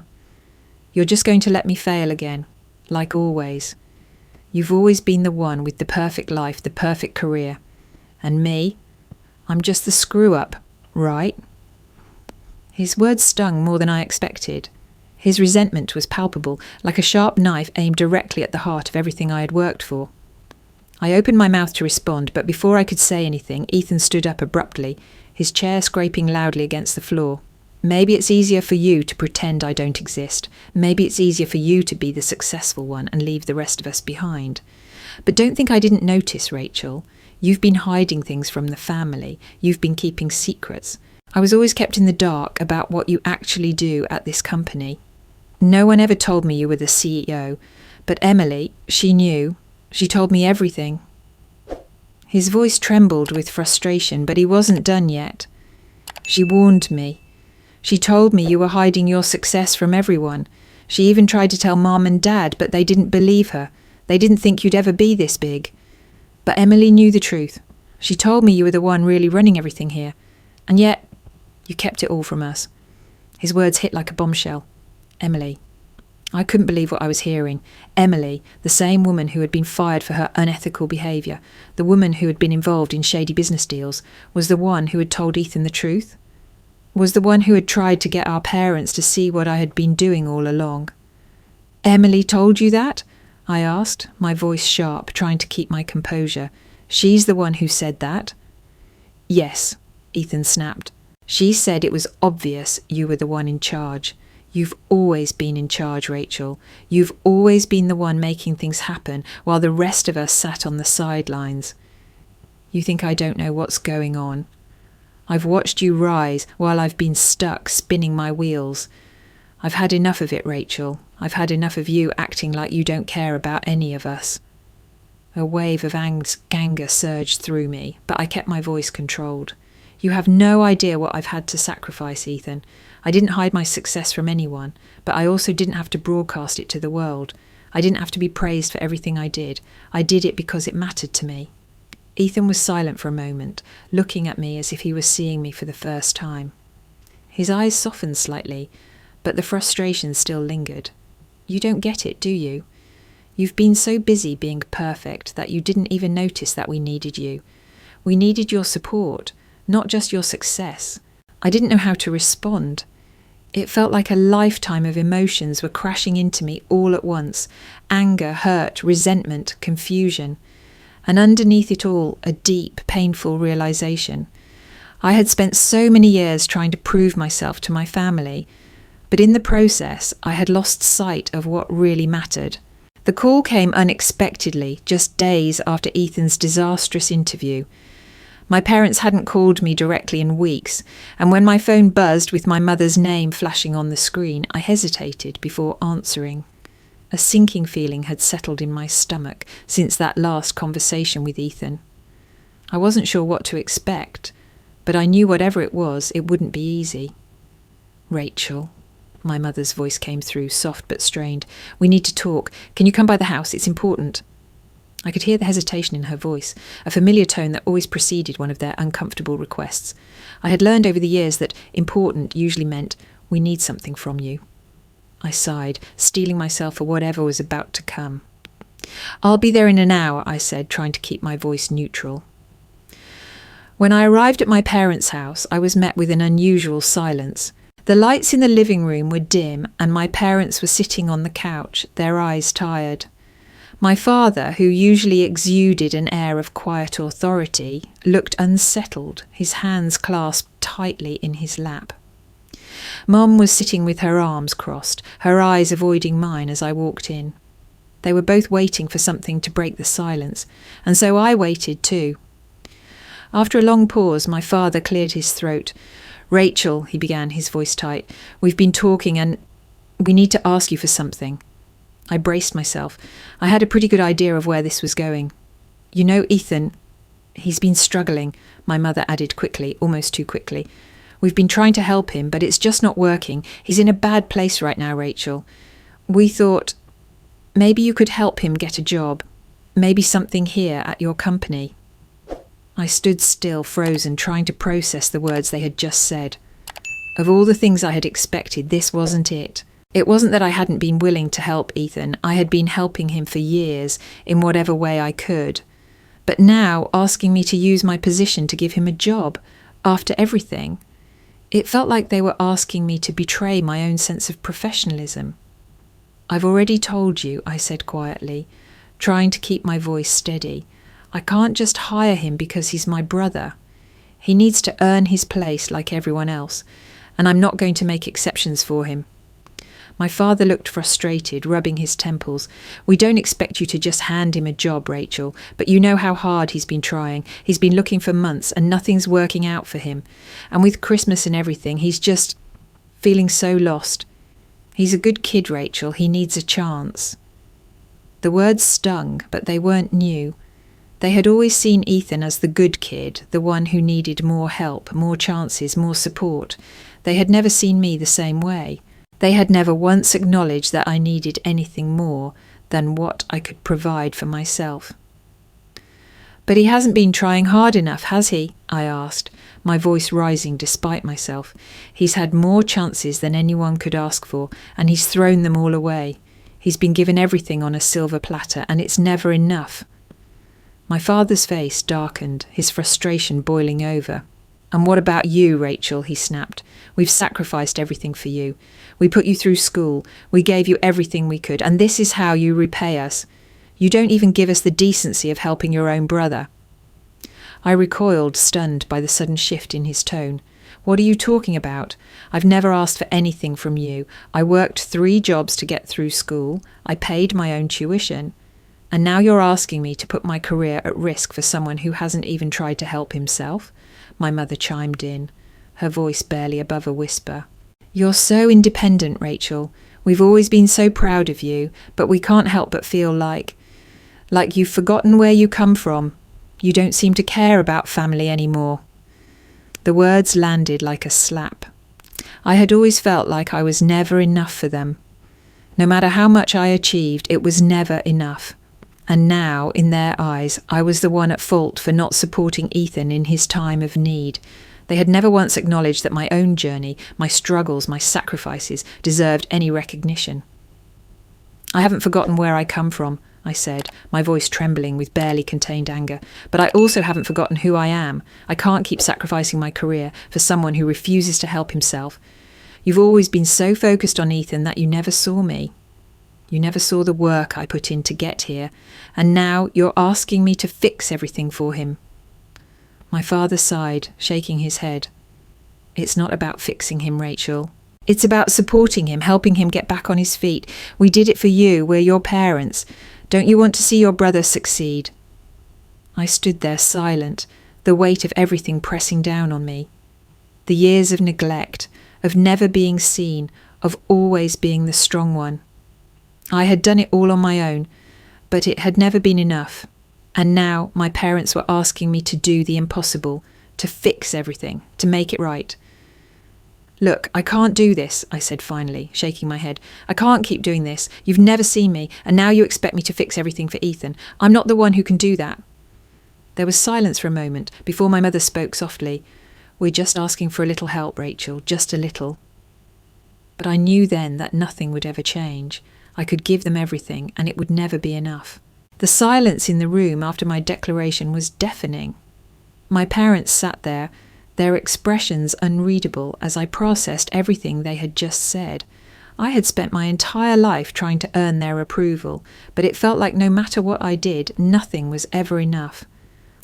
You're just going to let me fail again, like always. You've always been the one with the perfect life, the perfect career. And me? I'm just the screw-up, right?" His words stung more than I expected. His resentment was palpable, like a sharp knife aimed directly at the heart of everything I had worked for. I opened my mouth to respond, but before I could say anything, Ethan stood up abruptly, his chair scraping loudly against the floor. "Maybe it's easier for you to pretend I don't exist. Maybe it's easier for you to be the successful one and leave the rest of us behind. But don't think I didn't notice, Rachel. You've been hiding things from the family. You've been keeping secrets. I was always kept in the dark about what you actually do at this company. No one ever told me you were the CEO, but Emily, she knew. She told me everything." His voice trembled with frustration, but he wasn't done yet. "She warned me. She told me you were hiding your success from everyone. She even tried to tell Mom and Dad, but they didn't believe her. They didn't think you'd ever be this big. But Emily knew the truth. She told me you were the one really running everything here. And yet, you kept it all from us." His words hit like a bombshell. Emily. I couldn't believe what I was hearing. Emily, the same woman who had been fired for her unethical behaviour, the woman who had been involved in shady business deals, was the one who had told Ethan the truth? Was the one who had tried to get our parents to see what I had been doing all along? "Emily told you that?" I asked, my voice sharp, trying to keep my composure. "She's the one who said that?" "Yes," Ethan snapped. "She said it was obvious you were the one in charge. You've always been in charge, Rachel. You've always been the one making things happen while the rest of us sat on the sidelines. You think I don't know what's going on? I've watched you rise while I've been stuck spinning my wheels. I've had enough of it, Rachel. I've had enough of you acting like you don't care about any of us." A wave of anger surged through me, but I kept my voice controlled. "You have no idea what I've had to sacrifice, Ethan. I didn't hide my success from anyone, but I also didn't have to broadcast it to the world. I didn't have to be praised for everything I did. I did it because it mattered to me." Ethan was silent for a moment, looking at me as if he was seeing me for the first time. His eyes softened slightly, but the frustration still lingered. "You don't get it, do you? You've been so busy being perfect that you didn't even notice that we needed you. We needed your support, not just your success. I didn't know how to respond. It felt like a lifetime of emotions were crashing into me all at once. Anger, hurt, resentment, confusion. And underneath it all, a deep, painful realization. I had spent so many years trying to prove myself to my family, but in the process, I had lost sight of what really mattered. The call came unexpectedly, just days after Ethan's disastrous interview. My parents hadn't called me directly in weeks, and when my phone buzzed with my mother's name flashing on the screen, I hesitated before answering. A sinking feeling had settled in my stomach since that last conversation with Ethan. I wasn't sure what to expect, but I knew whatever it was, it wouldn't be easy. "Rachel," my mother's voice came through, soft but strained. "We need to talk. Can you come by the house? It's important." I could hear the hesitation in her voice, a familiar tone that always preceded one of their uncomfortable requests. I had learned over the years that important usually meant, "We need something from you." I sighed, steeling myself for whatever was about to come. "I'll be there in an hour," I said, trying to keep my voice neutral. When I arrived at my parents' house, I was met with an unusual silence. The lights in the living room were dim, and my parents were sitting on the couch, their eyes tired. My father, who usually exuded an air of quiet authority, looked unsettled, his hands clasped tightly in his lap. Mum was sitting with her arms crossed, her eyes avoiding mine as I walked in. They were both waiting for something to break the silence, and so I waited too. After a long pause, my father cleared his throat. "Rachel," he began, his voice tight, "we've been talking and we need to ask you for something." I braced myself. I had a pretty good idea of where this was going. "You know, Ethan, he's been struggling," my mother added quickly, almost too quickly. "We've been trying to help him, but it's just not working. He's in a bad place right now, Rachel. We thought maybe you could help him get a job, maybe something here at your company." I stood still, frozen, trying to process the words they had just said. Of all the things I had expected, this wasn't it. It wasn't that I hadn't been willing to help Ethan. I had been helping him for years, in whatever way I could. But now, asking me to use my position to give him a job, after everything, it felt like they were asking me to betray my own sense of professionalism. "I've already told you," I said quietly, trying to keep my voice steady. "I can't just hire him because he's my brother. He needs to earn his place like everyone else, and I'm not going to make exceptions for him." My father looked frustrated, rubbing his temples. "We don't expect you to just hand him a job, Rachel, but you know how hard he's been trying. He's been looking for months and nothing's working out for him. And with Christmas and everything, he's just feeling so lost. He's a good kid, Rachel. He needs a chance." The words stung, but they weren't new. They had always seen Ethan as the good kid, the one who needed more help, more chances, more support. They had never seen me the same way. They had never once acknowledged that I needed anything more than what I could provide for myself. "But he hasn't been trying hard enough, has he?" I asked, my voice rising despite myself. "He's had more chances than anyone could ask for, and he's thrown them all away. He's been given everything on a silver platter, and it's never enough." My father's face darkened, his frustration boiling over. "And what about you, Rachel?" he snapped. "We've sacrificed everything for you. We put you through school. We gave you everything we could, and this is how you repay us. You don't even give us the decency of helping your own brother." I recoiled, stunned by the sudden shift in his tone. "What are you talking about? I've never asked for anything from you. I worked 3 jobs to get through school. I paid my own tuition. And now you're asking me to put my career at risk for someone who hasn't even tried to help himself?" My mother chimed in, her voice barely above a whisper. "You're so independent, Rachel. We've always been so proud of you, but we can't help but feel like you've forgotten where you come from. You don't seem to care about family anymore." The words landed like a slap. I had always felt like I was never enough for them. No matter how much I achieved, it was never enough. And now, in their eyes, I was the one at fault for not supporting Ethan in his time of need. They had never once acknowledged that my own journey, my struggles, my sacrifices, deserved any recognition. "I haven't forgotten where I come from," I said, my voice trembling with barely contained anger. "But I also haven't forgotten who I am. I can't keep sacrificing my career for someone who refuses to help himself. You've always been so focused on Ethan that you never saw me. You never saw the work I put in to get here, and now you're asking me to fix everything for him." My father sighed, shaking his head. It's not about fixing him, Rachel. It's about supporting him, helping him get back on his feet. We did it for you. We're your parents. Don't you want to see your brother succeed? I stood there silent, the weight of everything pressing down on me. The years of neglect, of never being seen, of always being the strong one. I had done it all on my own, but it had never been enough. And now my parents were asking me to do the impossible, to fix everything, to make it right. Look, I can't do this, I said finally, shaking my head. I can't keep doing this. You've never seen me, and now you expect me to fix everything for Ethan. I'm not the one who can do that. There was silence for a moment before my mother spoke softly. We're just asking for a little help, Rachel, just a little. But I knew then that nothing would ever change. I could give them everything, and it would never be enough. The silence in the room after my declaration was deafening. My parents sat there, their expressions unreadable as I processed everything they had just said. I had spent my entire life trying to earn their approval, but it felt like no matter what I did, nothing was ever enough.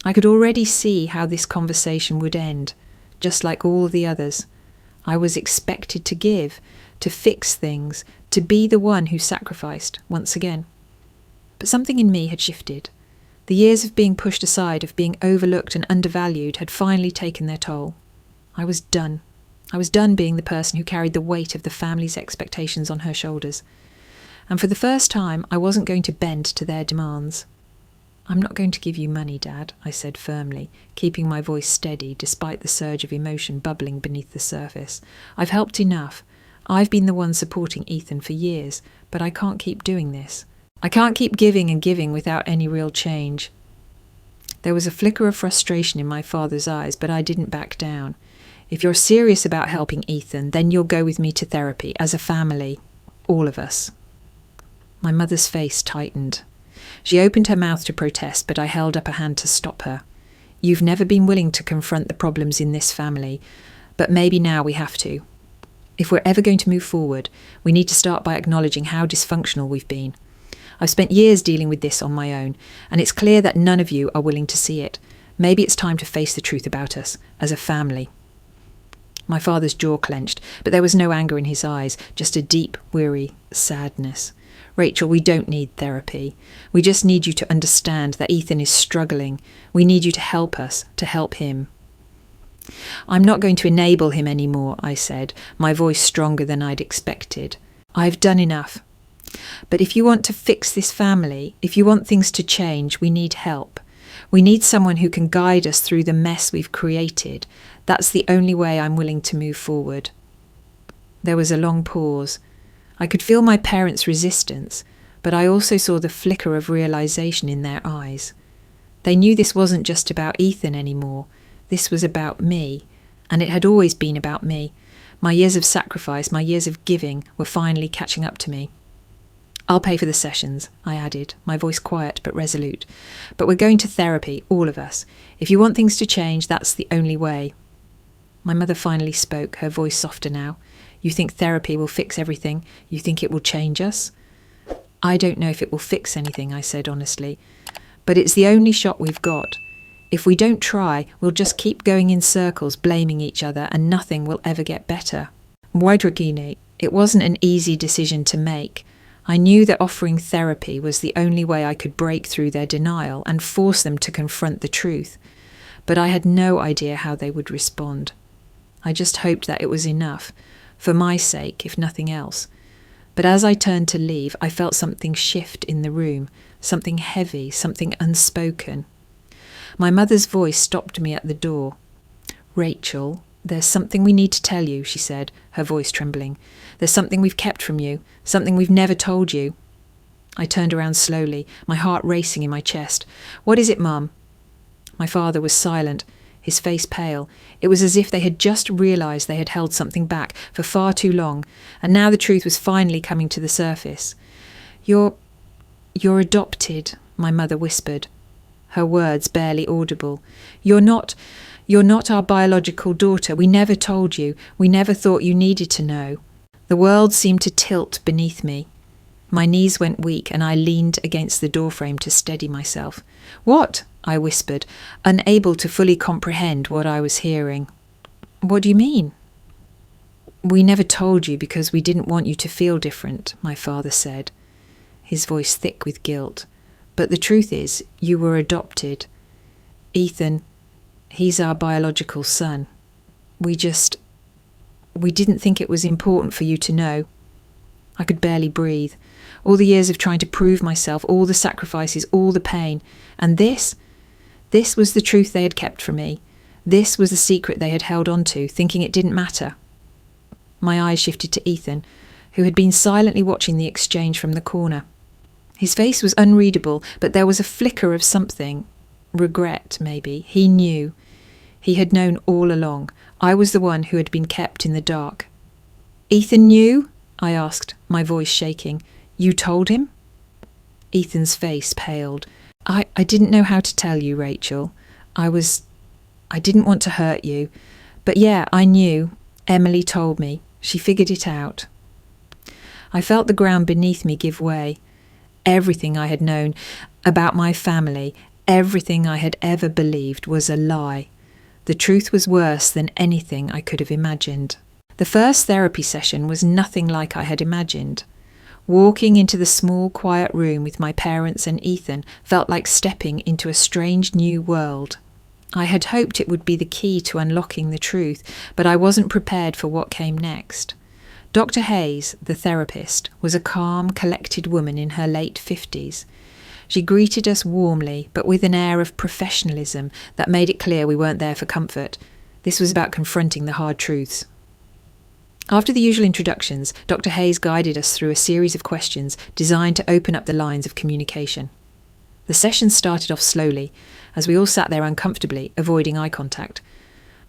I could already see how this conversation would end, just like all the others. I was expected to give, to fix things, to be the one who sacrificed once again. But something in me had shifted. The years of being pushed aside, of being overlooked and undervalued, had finally taken their toll. I was done. I was done being the person who carried the weight of the family's expectations on her shoulders. And for the first time, I wasn't going to bend to their demands. I'm not going to give you money, Dad, I said firmly, keeping my voice steady despite the surge of emotion bubbling beneath the surface. I've helped enough. I've been the one supporting Ethan for years, but I can't keep doing this. I can't keep giving and giving without any real change. There was a flicker of frustration in my father's eyes, but I didn't back down. If you're serious about helping Ethan, then you'll go with me to therapy, as a family. All of us. My mother's face tightened. She opened her mouth to protest, but I held up a hand to stop her. You've never been willing to confront the problems in this family, but maybe now we have to. If we're ever going to move forward, we need to start by acknowledging how dysfunctional we've been. I've spent years dealing with this on my own, and it's clear that none of you are willing to see it. Maybe it's time to face the truth about us, as a family. My father's jaw clenched, but there was no anger in his eyes, just a deep, weary sadness. Rachel, we don't need therapy. We just need you to understand that Ethan is struggling. We need you to help us, to help him. I'm not going to enable him anymore, I said, my voice stronger than I'd expected. I've done enough. But if you want to fix this family, if you want things to change, we need help. We need someone who can guide us through the mess we've created. That's the only way I'm willing to move forward. There was a long pause. I could feel my parents' resistance, but I also saw the flicker of realization in their eyes. They knew this wasn't just about Ethan anymore. This was about me, and it had always been about me. My years of sacrifice, my years of giving, were finally catching up to me. I'll pay for the sessions, I added, my voice quiet but resolute. But we're going to therapy, all of us. If you want things to change, that's the only way. My mother finally spoke, her voice softer now. You think therapy will fix everything? You think it will change us? I don't know if it will fix anything, I said honestly. But it's the only shot we've got. If we don't try, we'll just keep going in circles, blaming each other, and nothing will ever get better. Waidragini, it wasn't an easy decision to make. I knew that offering therapy was the only way I could break through their denial and force them to confront the truth. But I had no idea how they would respond. I just hoped that it was enough, for my sake, if nothing else. But as I turned to leave, I felt something shift in the room, something heavy, something unspoken. My mother's voice stopped me at the door. Rachel, there's something we need to tell you, she said, her voice trembling. There's something we've kept from you, something we've never told you. I turned around slowly, my heart racing in my chest. What is it, Mum? My father was silent, his face pale. It was as if they had just realised they had held something back for far too long, and now the truth was finally coming to the surface. You're adopted, my mother whispered, her words barely audible. You're not our biological daughter. We never told you. We never thought you needed to know. The world seemed to tilt beneath me. My knees went weak and I leaned against the doorframe to steady myself. "What?" I whispered, unable to fully comprehend what I was hearing. "What do you mean?" "We never told you because we didn't want you to feel different," my father said, his voice thick with guilt. "But the truth is, you were adopted. Ethan, he's our biological son. We didn't think it was important for you to know." I could barely breathe. All the years of trying to prove myself, all the sacrifices, all the pain. And this was the truth they had kept from me. This was the secret they had held on to, thinking it didn't matter. My eyes shifted to Ethan, who had been silently watching the exchange from the corner. His face was unreadable, but there was a flicker of something. Regret, maybe. He knew. He had known all along. I was the one who had been kept in the dark. "Ethan knew?" I asked, my voice shaking. "You told him?" Ethan's face paled. I didn't know how to tell you, Rachel. I didn't want to hurt you. But yeah, I knew. Emily told me. She figured it out." I felt the ground beneath me give way. Everything I had known about my family, everything I had ever believed was a lie. The truth was worse than anything I could have imagined. The first therapy session was nothing like I had imagined. Walking into the small, quiet room with my parents and Ethan felt like stepping into a strange new world. I had hoped it would be the key to unlocking the truth, but I wasn't prepared for what came next. Dr. Hayes, the therapist, was a calm, collected woman in her late 50s. She greeted us warmly, but with an air of professionalism that made it clear we weren't there for comfort. This was about confronting the hard truths. After the usual introductions, Dr. Hayes guided us through a series of questions designed to open up the lines of communication. The session started off slowly, as we all sat there uncomfortably, avoiding eye contact.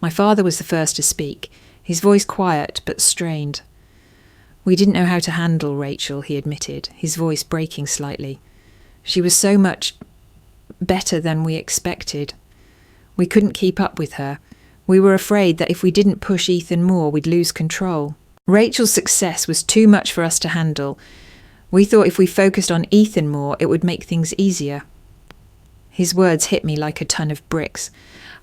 My father was the first to speak, his voice quiet but strained. "We didn't know how to handle Rachel," he admitted, his voice breaking slightly. "She was so much better than we expected. We couldn't keep up with her. We were afraid that if we didn't push Ethan more, we'd lose control. Rachel's success was too much for us to handle. We thought if we focused on Ethan more, it would make things easier." His words hit me like a ton of bricks.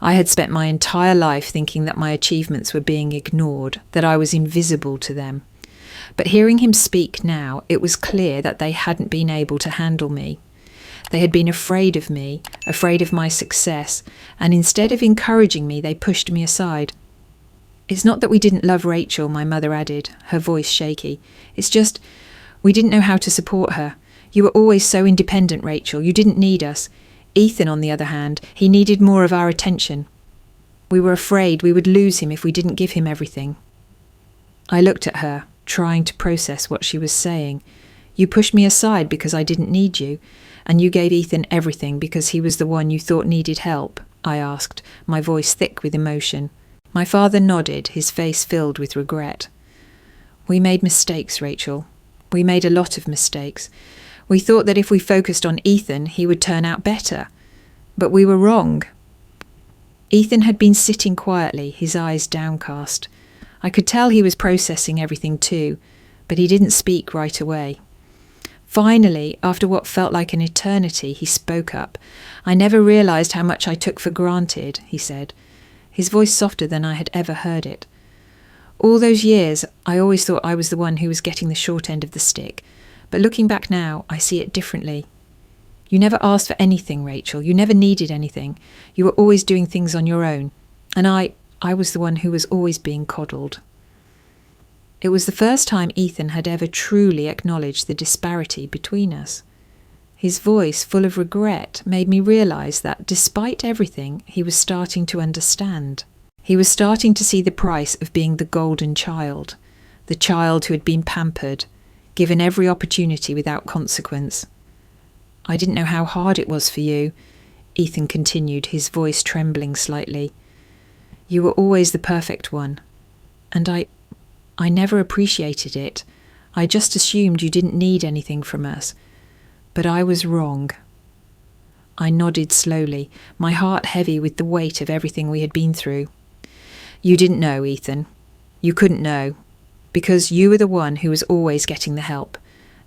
I had spent my entire life thinking that my achievements were being ignored, that I was invisible to them. But hearing him speak now, it was clear that they hadn't been able to handle me. They had been afraid of me, afraid of my success, and instead of encouraging me, they pushed me aside. "It's not that we didn't love Rachel," my mother added, her voice shaky. "It's just, we didn't know how to support her. You were always so independent, Rachel. You didn't need us. Ethan, on the other hand, he needed more of our attention. We were afraid we would lose him if we didn't give him everything." I looked at her, trying to process what she was saying. "You pushed me aside because I didn't need you, and you gave Ethan everything because he was the one you thought needed help?" I asked, my voice thick with emotion. My father nodded, his face filled with regret. "We made mistakes, Rachel. We made a lot of mistakes. We thought that if we focused on Ethan, he would turn out better. But we were wrong." Ethan had been sitting quietly, his eyes downcast. I could tell he was processing everything too, but he didn't speak right away. Finally, after what felt like an eternity, he spoke up. "I never realised how much I took for granted," he said, his voice softer than I had ever heard it. "All those years, I always thought I was the one who was getting the short end of the stick. But looking back now, I see it differently. You never asked for anything, Rachel. You never needed anything. You were always doing things on your own. And I was the one who was always being coddled." It was the first time Ethan had ever truly acknowledged the disparity between us. His voice, full of regret, made me realise that, despite everything, he was starting to understand. He was starting to see the price of being the golden child, the child who had been pampered, given every opportunity without consequence. "I didn't know how hard it was for you," Ethan continued, his voice trembling slightly. "You were always the perfect one. And I never appreciated it. I just assumed you didn't need anything from us. But I was wrong." I nodded slowly, my heart heavy with the weight of everything we had been through. "You didn't know, Ethan. You couldn't know. Because you were the one who was always getting the help.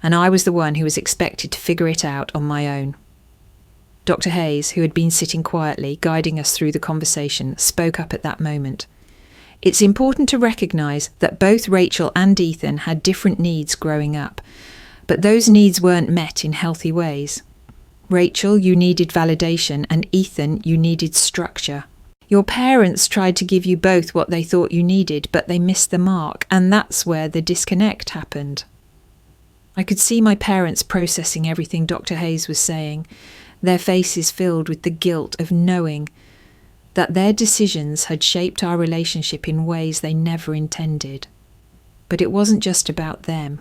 and I was the one who was expected to figure it out on my own. Dr. Hayes, who had been sitting quietly, guiding us through the conversation, spoke up at that moment. It's important to recognise that both Rachel and Ethan had different needs growing up, but those needs weren't met in healthy ways. Rachel, you needed validation, and Ethan, you needed structure. Your parents tried to give you both what they thought you needed, but they missed the mark, and that's where the disconnect happened. I could see my parents processing everything Dr. Hayes was saying, their faces filled with the guilt of knowing that their decisions had shaped our relationship in ways they never intended. But it wasn't just about them.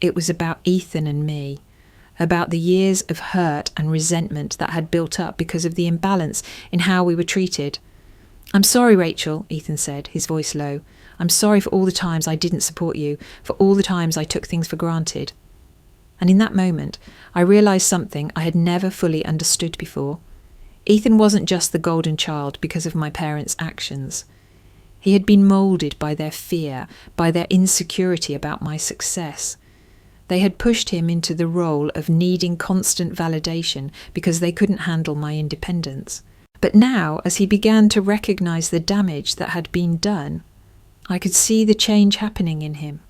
It was about Ethan and me, about the years of hurt and resentment that had built up because of the imbalance in how we were treated. "I'm sorry, Rachel," Ethan said, his voice low. "I'm sorry for all the times I didn't support you, for all the times I took things for granted." And in that moment, I realised something I had never fully understood before. Ethan wasn't just the golden child because of my parents' actions. He had been moulded by their fear, by their insecurity about my success. They had pushed him into the role of needing constant validation because they couldn't handle my independence. But now, as he began to recognise the damage that had been done, I could see the change happening in him.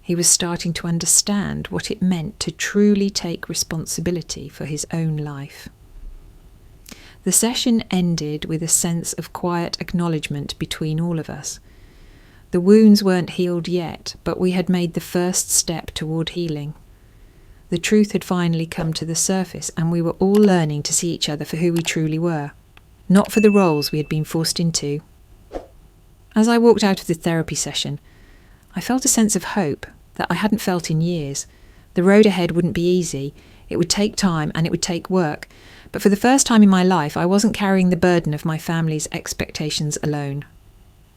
He was starting to understand what it meant to truly take responsibility for his own life. The session ended with a sense of quiet acknowledgement between all of us. The wounds weren't healed yet, but we had made the first step toward healing. The truth had finally come to the surface, and we were all learning to see each other for who we truly were, not for the roles we had been forced into. As I walked out of the therapy session, I felt a sense of hope that I hadn't felt in years. The road ahead wouldn't be easy. It would take time and it would take work. But for the first time in my life, I wasn't carrying the burden of my family's expectations alone.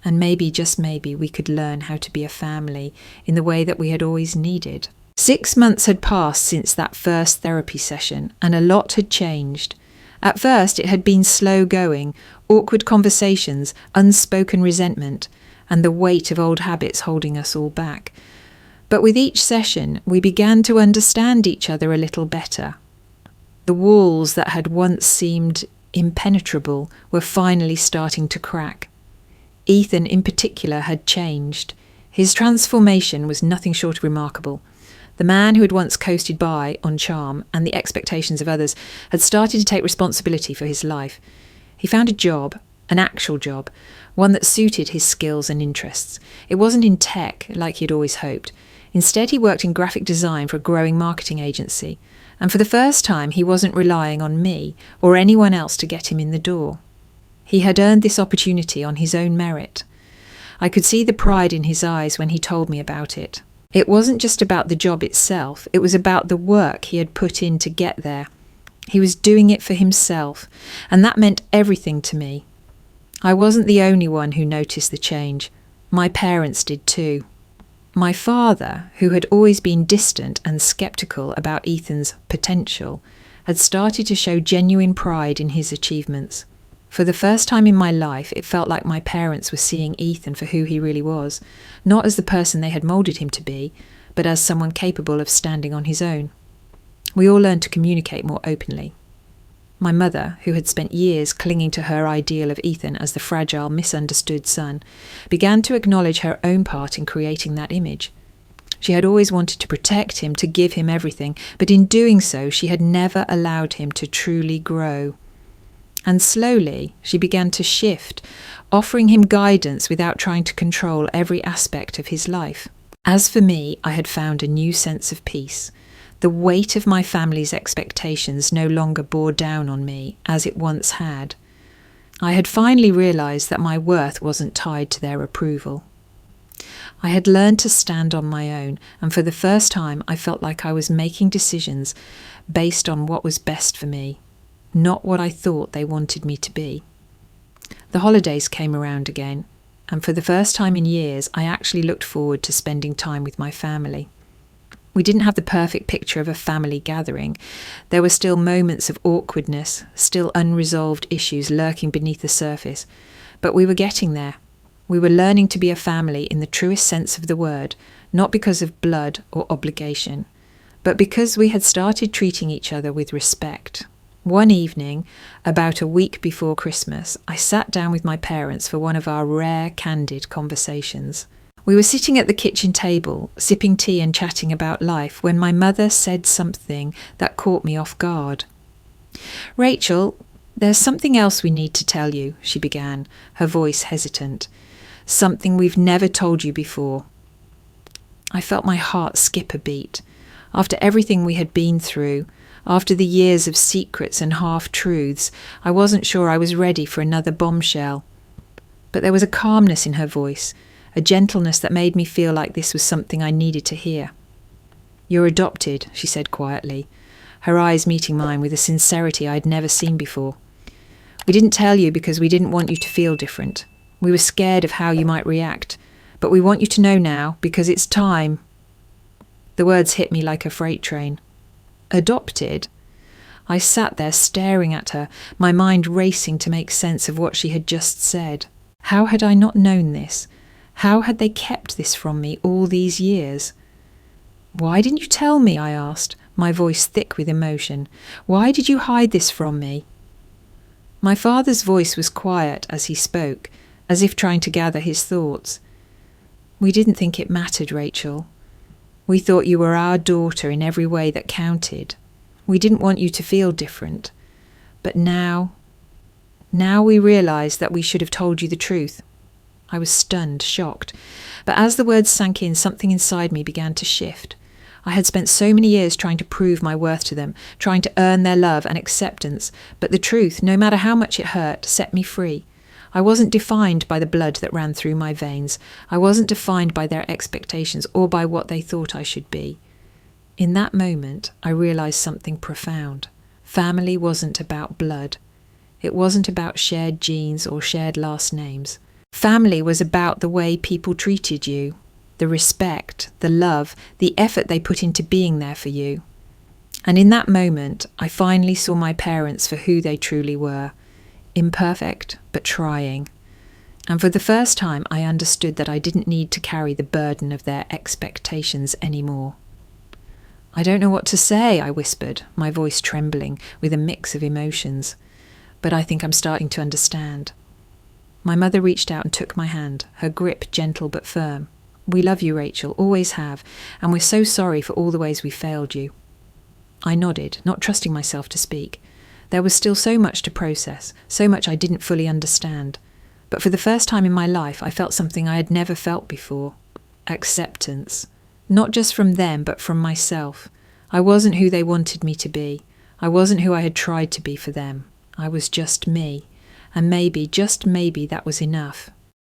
And maybe, just maybe, we could learn how to be a family in the way that we had always needed. 6 months had passed since that first therapy session, and a lot had changed. At first, it had been slow going, awkward conversations, unspoken resentment, and the weight of old habits holding us all back. But with each session, we began to understand each other a little better. The walls that had once seemed impenetrable were finally starting to crack. Ethan, in particular, had changed. His transformation was nothing short of remarkable. The man who had once coasted by on charm and the expectations of others had started to take responsibility for his life. He found a job, an actual job, one that suited his skills and interests. It wasn't in tech like he had always hoped. Instead, he worked in graphic design for a growing marketing agency. And for the first time, he wasn't relying on me or anyone else to get him in the door. He had earned this opportunity on his own merit. I could see the pride in his eyes when he told me about it. It wasn't just about the job itself, it was about the work he had put in to get there. He was doing it for himself, and that meant everything to me. I wasn't the only one who noticed the change. My parents did too. My father, who had always been distant and sceptical about Ethan's potential, had started to show genuine pride in his achievements. For the first time in my life, it felt like my parents were seeing Ethan for who he really was, not as the person they had moulded him to be, but as someone capable of standing on his own. We all learned to communicate more openly. My mother, who had spent years clinging to her ideal of Ethan as the fragile, misunderstood son, began to acknowledge her own part in creating that image. She had always wanted to protect him, to give him everything, but in doing so, she had never allowed him to truly grow. And slowly, she began to shift, offering him guidance without trying to control every aspect of his life. As for me, I had found a new sense of peace. The weight of my family's expectations no longer bore down on me, as it once had. I had finally realised that my worth wasn't tied to their approval. I had learned to stand on my own, and for the first time I felt like I was making decisions based on what was best for me, not what I thought they wanted me to be. The holidays came around again, and for the first time in years I actually looked forward to spending time with my family. We didn't have the perfect picture of a family gathering. There were still moments of awkwardness, still unresolved issues lurking beneath the surface. But we were getting there. We were learning to be a family in the truest sense of the word, not because of blood or obligation, but because we had started treating each other with respect. One evening, about a week before Christmas, I sat down with my parents for one of our rare, candid conversations. We were sitting at the kitchen table, sipping tea and chatting about life, when my mother said something that caught me off guard. "Rachel, there's something else we need to tell you," she began, her voice hesitant. "Something we've never told you before." I felt my heart skip a beat. After everything we had been through, after the years of secrets and half-truths, I wasn't sure I was ready for another bombshell. But there was a calmness in her voice, a gentleness that made me feel like this was something I needed to hear. "You're adopted," she said quietly, her eyes meeting mine with a sincerity I'd never seen before. "We didn't tell you because we didn't want you to feel different. We were scared of how you might react. But we want you to know now, because it's time." The words hit me like a freight train. Adopted? I sat there staring at her, my mind racing to make sense of what she had just said. How had I not known this? How had they kept this from me all these years? "Why didn't you tell me?" I asked, my voice thick with emotion. "Why did you hide this from me?" My father's voice was quiet as he spoke, as if trying to gather his thoughts. "We didn't think it mattered, Rachel. We thought you were our daughter in every way that counted. We didn't want you to feel different. But now we realise that we should have told you the truth." I was stunned, shocked. But as the words sank in, something inside me began to shift. I had spent so many years trying to prove my worth to them, trying to earn their love and acceptance. But the truth, no matter how much it hurt, set me free. I wasn't defined by the blood that ran through my veins. I wasn't defined by their expectations or by what they thought I should be. In that moment, I realised something profound. Family wasn't about blood. It wasn't about shared genes or shared last names. Family was about the way people treated you, the respect, the love, the effort they put into being there for you. And in that moment, I finally saw my parents for who they truly were. Imperfect, but trying. And for the first time, I understood that I didn't need to carry the burden of their expectations anymore. "I don't know what to say," I whispered, my voice trembling with a mix of emotions. "But I think I'm starting to understand." My mother reached out and took my hand, her grip gentle but firm. "We love you, Rachel, always have, and we're so sorry for all the ways we failed you." I nodded, not trusting myself to speak. There was still so much to process, so much I didn't fully understand. But for the first time in my life, I felt something I had never felt before. Acceptance. Not just from them, but from myself. I wasn't who they wanted me to be. I wasn't who I had tried to be for them. I was just me. And maybe, just maybe, that was enough.